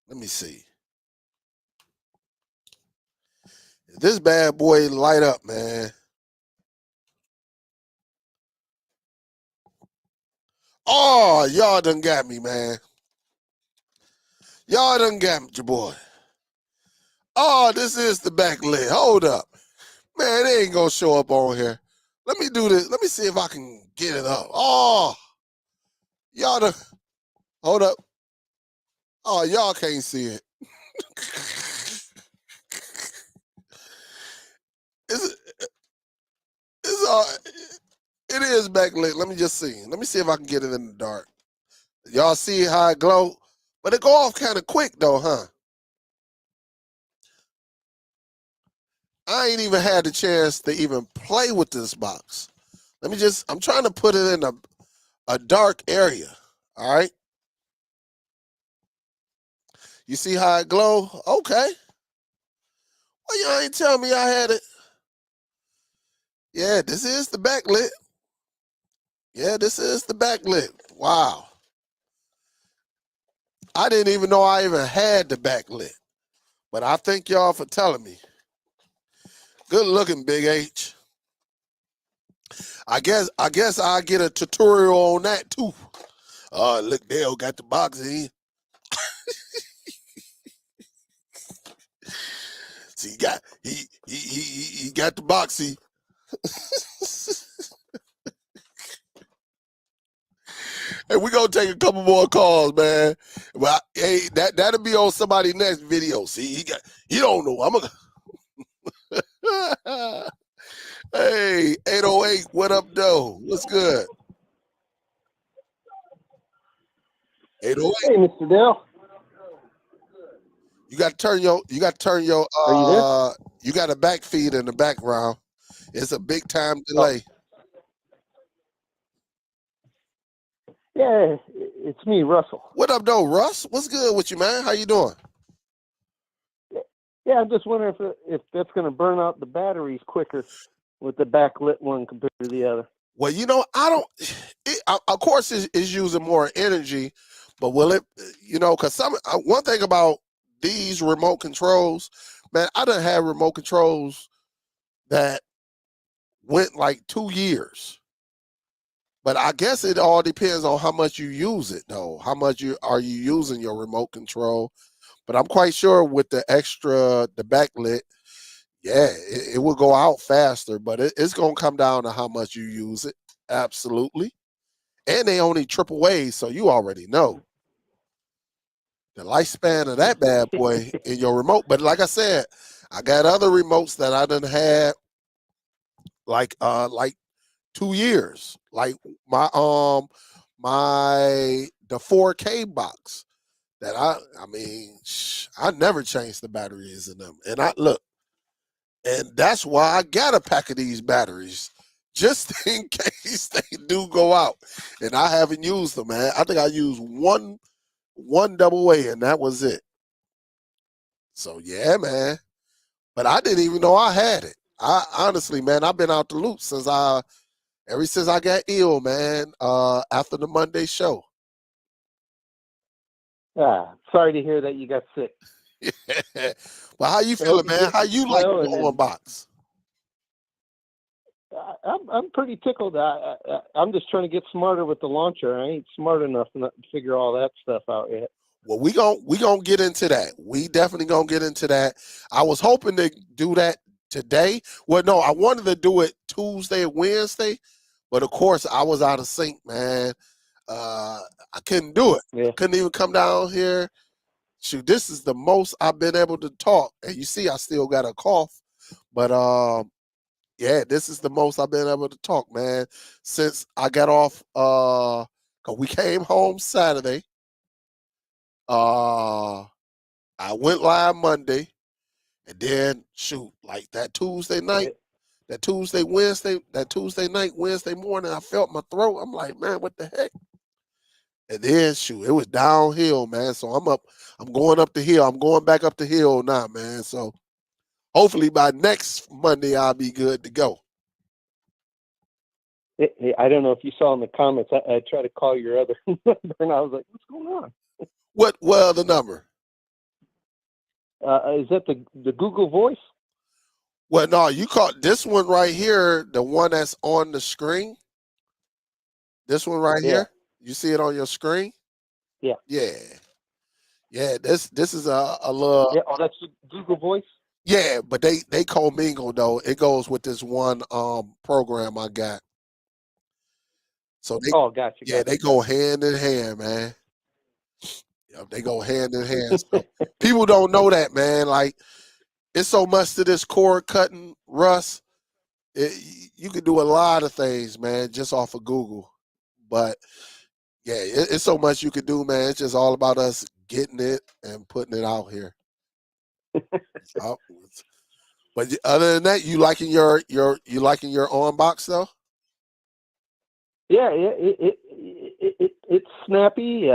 Let me see. This bad boy light up, man. Oh, y'all done got me, man. Y'all done got me, your boy. Oh, this is the backlit. Hold up. Man, they ain't gonna show up on here. Let me do this. Let me see if I can get it up. Oh, y'all done. Hold up. Oh, y'all can't see it. It is backlit. Let me just see. Let me see if I can get it in the dark. Y'all see how it glow? But it go off kind of quick though, huh? I ain't even had the chance to even play with this box. I'm trying to put it in a dark area. All right. You see how it glow? Okay. Well, y'all ain't tell me I had it. Yeah, this is the backlit. Yeah, this is the backlit. Wow. I didn't even know I even had the backlit. But I thank y'all for telling me. Good looking, Big H. I guess I'll get a tutorial on that too. Look, Dale got the box in. See, he got the boxy. Hey, we gonna take a couple more calls, man. Well, hey, that'll be on somebody's next video. See, he don't know. I'm a Hey, 808, what up, though? What's good? 808. Hey, Mr. Dell. You got to turn your Are you there? you got a back feed in the background. It's a big time delay. Yeah, it's me, Russell. What up, though, Russ? What's good with you, man? How you doing? Yeah, I'm just wondering if that's going to burn out the batteries quicker with the backlit one compared to the other. Well, you know, of course, it's using more energy, but will it, because one thing about these remote controls, man, I done had remote controls that went like 2 years. But I guess it all depends on how much you use it, though. How much are you using your remote control? But I'm quite sure with the backlit, yeah, it will go out faster, but it's going to come down to how much you use it. Absolutely. And they only AAA, so you already know the lifespan of that bad boy in your remote. But like I said, I got other remotes that I done had like 2 years. Like my the 4K box that I never changed the batteries in them. And and that's why I got a pack of these batteries just in case they do go out. And I haven't used them, man. I think I used one AA, and that was it. So yeah, man. But I didn't even know I had it. I honestly, man, I've been out the loop ever since I got ill, man. After the Monday show, Sorry to hear that you got sick. Well, how you I hope feeling, you man? get How you like well, the and on box? I'm pretty tickled. I'm just trying to get smarter with the launcher. I ain't smart enough to figure all that stuff out yet. Well, we gonna get into that. We definitely gonna get into that. I was hoping to do that today. Well, no, I wanted to do it Tuesday or Wednesday, but of course I was out of sync, man. I couldn't do it. Yeah. Couldn't even come down here. Shoot, this is the most I've been able to talk. And you see, I still got a cough, but yeah, this is the most I've been able to talk, man, since I got off. 'Cause we came home Saturday. I went live Monday, and then shoot, like that Tuesday night, that Tuesday night, Wednesday morning, I felt my throat. I'm like, man, what the heck? And then shoot, it was downhill, man. So I'm going up the hill. I'm going back up the hill now, man. So hopefully by next Monday I'll be good to go. Hey, I don't know if you saw in the comments. I tried to call your other number, and I was like, "What's going on?" What other number? Is that the Google Voice? Well, no, you caught this one right here, the one that's on the screen. This one right here. You see it on your screen? Yeah. Yeah. Yeah, this is a little. Yeah. Oh, that's the Google Voice. Yeah, but they commingle though. It goes with this one program I got. So they Gotcha. yeah, they go hand in hand, man. Yep, they go hand in hand. So people don't know that, man. Like it's so much to this cord cutting, Russ. You can do a lot of things, man, just off of Google. But yeah, it's so much you can do, man. It's just all about us getting it and putting it out here. But other than that, you liking your on box though? Yeah, it's snappy.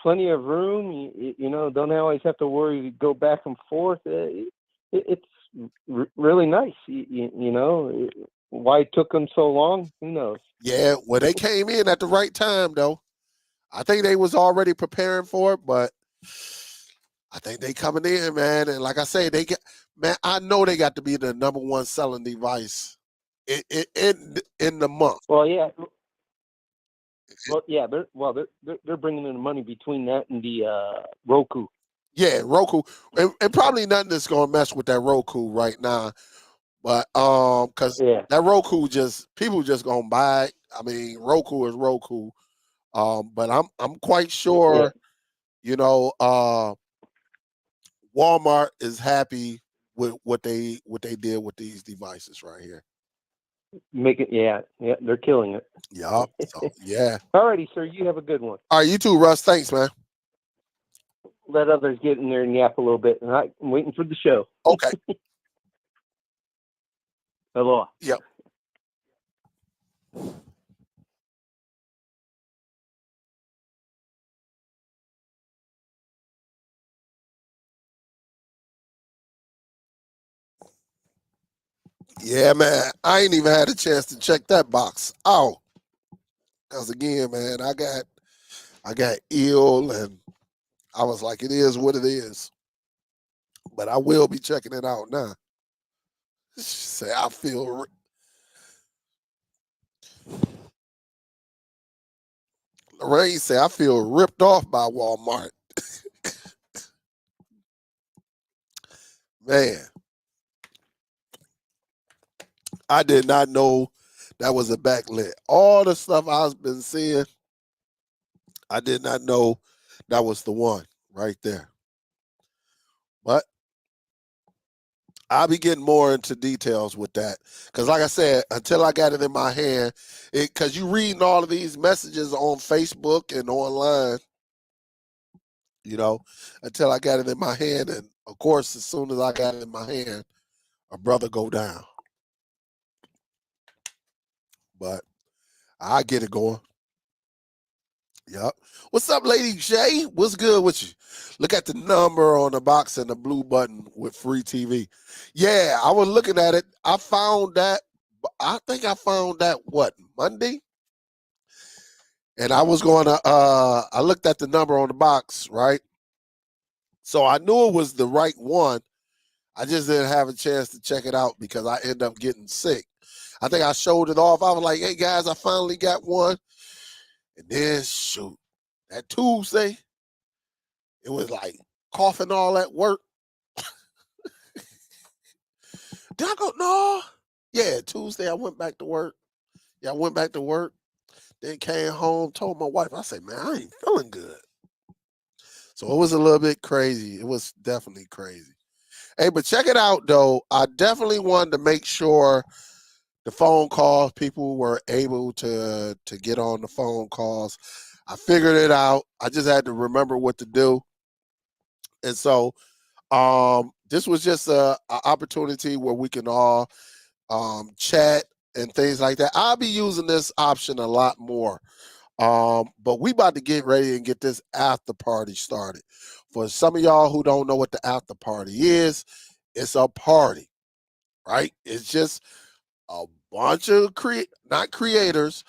Plenty of room. You know, don't always have to worry to go back and forth. It's really nice. You know, why it took them so long? Who knows? Yeah, well, they came in at the right time though. I think they was already preparing for it, but I think they coming in, man. And like I say, I know they got to be the number one selling device in the month. Well, yeah. Well, yeah. They're bringing in the money between that and the Roku. Yeah, Roku, and probably nothing that's gonna mess with that Roku right now. But because that Roku people just gonna buy it. I mean, Roku is Roku. But I'm quite sure, you know, Walmart is happy with what they did with these devices right here. They're killing it. Yeah. So, yeah. Alrighty, sir. You have a good one. All right, you too, Russ. Thanks, man. Let others get in there and yap a little bit. And I'm waiting for the show. Okay. Hello. Yep. Yeah, man. I ain't even had a chance to check that box out. Cause again, man, I got ill and I was like, it is what it is. But I will be checking it out now. Say I feel Lorraine say I feel ripped off by Walmart. Man, I did not know that was a backlit. All the stuff I've been seeing, I did not know that was the one right there. But I'll be getting more into details with that. Because like I said, until I got it in my hand, because you reading all of these messages on Facebook and online, you know, until I got it in my hand. And of course, as soon as I got it in my hand, a brother go down. But I get it going. Yep. What's up, Lady J? What's good with you? Look at the number on the box and the blue button with free TV. Yeah, I was looking at it. I found that. I think I found that Monday? And I was going to I looked at the number on the box, right? So I knew it was the right one. I just didn't have a chance to check it out because I ended up getting sick. I think I showed it off. I was like, hey guys, I finally got one. And then shoot, that Tuesday, it was like coughing all at work. Did I go? No. Yeah, Tuesday I went back to work. Yeah, I went back to work. Then came home, told my wife, I said, man, I ain't feeling good. So it was a little bit crazy. It was definitely crazy. Hey, but check it out though. I definitely wanted to make sure the phone calls, people were able to get on the phone calls. I figured it out. I just had to remember what to do. And so this was just a opportunity where we can all chat and things like that. I'll be using this option a lot more. But we about to get ready and get this after party started. For some of y'all who don't know what the after party is, it's a party, right? It's just a bunch of not creators,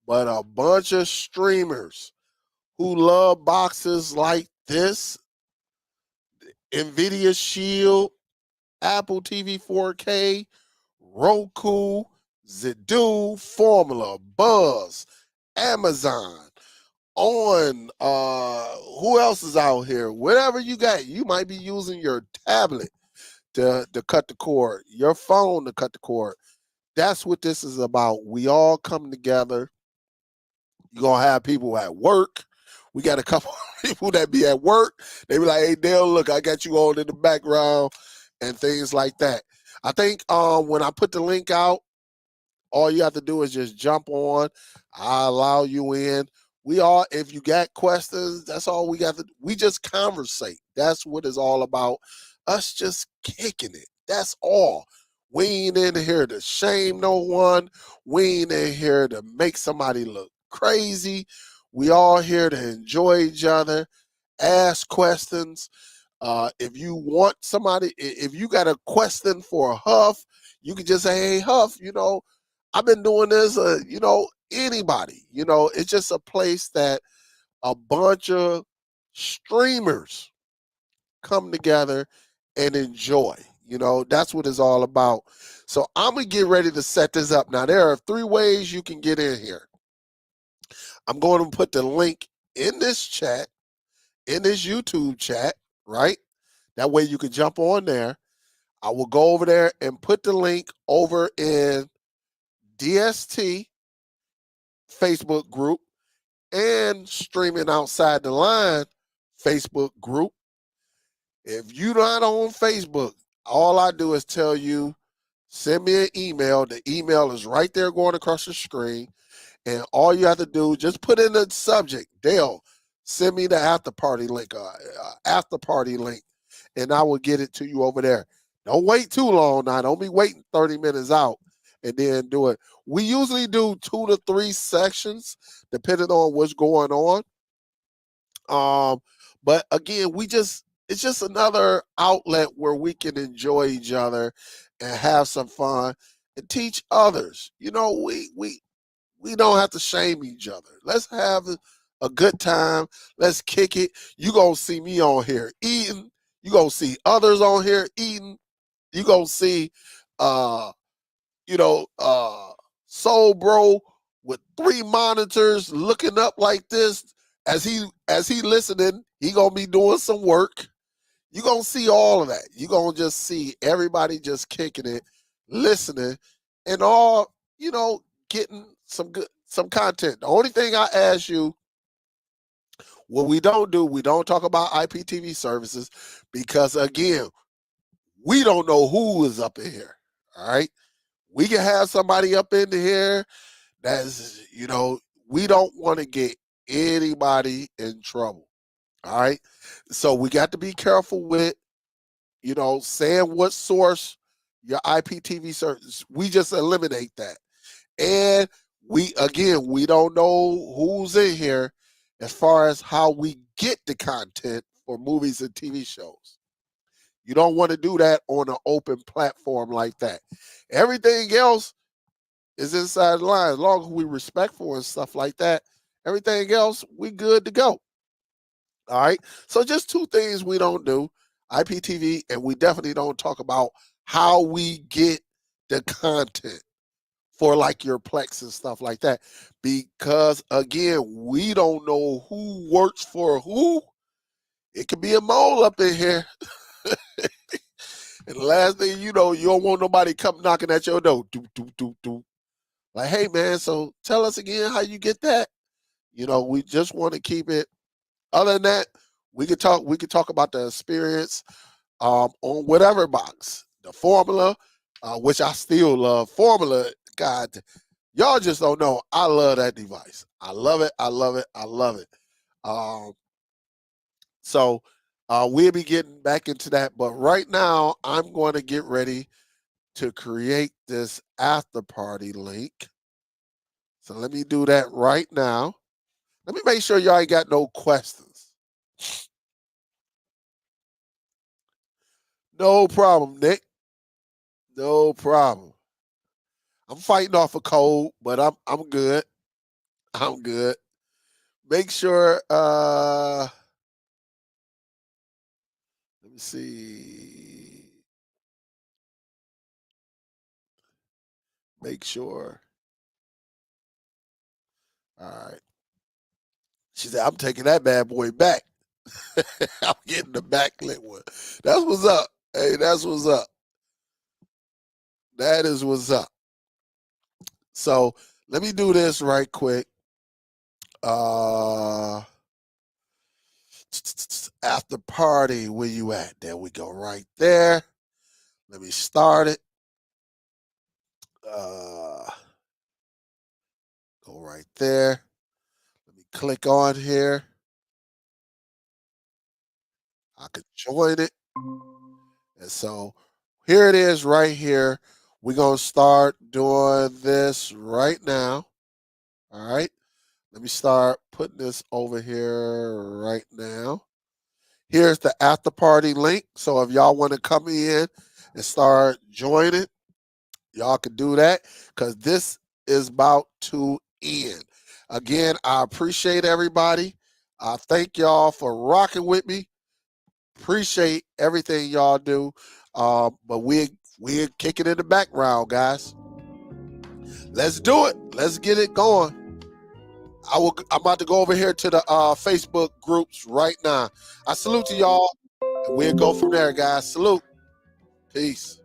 but a bunch of streamers who love boxes like this, NVIDIA Shield, Apple TV 4K, Roku, Zedu, Formula, Buzz, Amazon, on who else is out here? Whatever you got, you might be using your tablet to cut the cord, your phone to cut the cord. That's what this is about. We all come together. You're gonna have people at work. We got a couple of people that be at work. They be like, hey Dale, look, I got you on in the background and things like that. I think when I put the link out, all you have to do is just jump on. I allow you in. We all, if you got questions, that's all we got to. We just conversate. That's what it's all about. Us just kicking it. That's all. We ain't in here to shame no one. We ain't in here to make somebody look crazy. We all here to enjoy each other, ask questions. If you want somebody, if you got a question for Huff, you can just say, hey, Huff, I've been doing this, anybody, it's just a place that a bunch of streamers come together and enjoy. That's what it's all about. So I'm going to get ready to set this up. Now, there are 3 ways you can get in here. I'm going to put the link in this chat, in this YouTube chat, right? That way you can jump on there. I will go over there and put the link over in DST Facebook group and Streaming Outside the Line Facebook group. If you're not on Facebook, all I do is tell you, send me an email. The email is right there going across the screen. And all you have to do, just put in the subject, Dale, send me the after party link, and I will get it to you over there. Don't wait too long now. Don't be waiting 30 minutes out and then do it. We usually do 2 to 3 sections, depending on what's going on. But again, it's just another outlet where we can enjoy each other and have some fun and teach others. We don't have to shame each other. Let's have a good time. Let's kick it. You gonna see me on here eating. You gonna see others on here eating. You gonna see, uh, Soul Bro with 3 monitors looking up like this as he listening. He gonna be doing some work. You gonna see all of that. You gonna just see everybody just kicking it, listening, and all getting some content. The only thing I ask you, what we don't do, we don't talk about IPTV services because again, we don't know who is up in here. All right. We can have somebody up in here that's, we don't want to get anybody in trouble. All right. So we got to be careful with, saying what source your IPTV service. We just eliminate that. And we don't know who's in here as far as how we get the content for movies and TV shows. You don't want to do that on an open platform like that. Everything else is inside the line. As long as we respectful and stuff like that, everything else, we good to go. All right. So just two things we don't do, IPTV, and we definitely don't talk about how we get the content for like your Plex and stuff like that. Because again, we don't know who works for who. It could be a mole up in here. And the last thing you know, you don't want nobody come knocking at your door. Do, do, do, do. Like, hey man, so tell us again how you get that. We just want to keep it. Other than that, we could talk about the experience on whatever box. The formula, which I still love. Formula, God, y'all just don't know. I love that device. I love it. I love it. I love it. So we'll be getting back into that. But right now, I'm going to get ready to create this after party link. So let me do that right now. Let me make sure y'all ain't got no questions. No problem, Nick. No problem. I'm fighting off a cold, but I'm good. I'm good. Make sure let me see. Make sure. All right. She said, I'm taking that bad boy back. I'm getting the backlit one. That's what's up. Hey, that's what's up. That is what's up. So let me do this right quick. After party, where you at? There we go, right there. Let me start it. Go right there. Let me click on here. I could join it. And so here it is right here. We're going to start doing this right now. All right. Let me start putting this over here right now. Here's the after party link. So if y'all want to come in and start joining, y'all can do that because this is about to end. Again, I appreciate everybody. I thank y'all for rocking with me. Appreciate everything y'all do. But we're kicking in the background, guys. Let's do it. Let's get it going. I'm about to go over here to the Facebook groups right now. I salute to y'all, and we'll go from there, guys. Salute. Peace.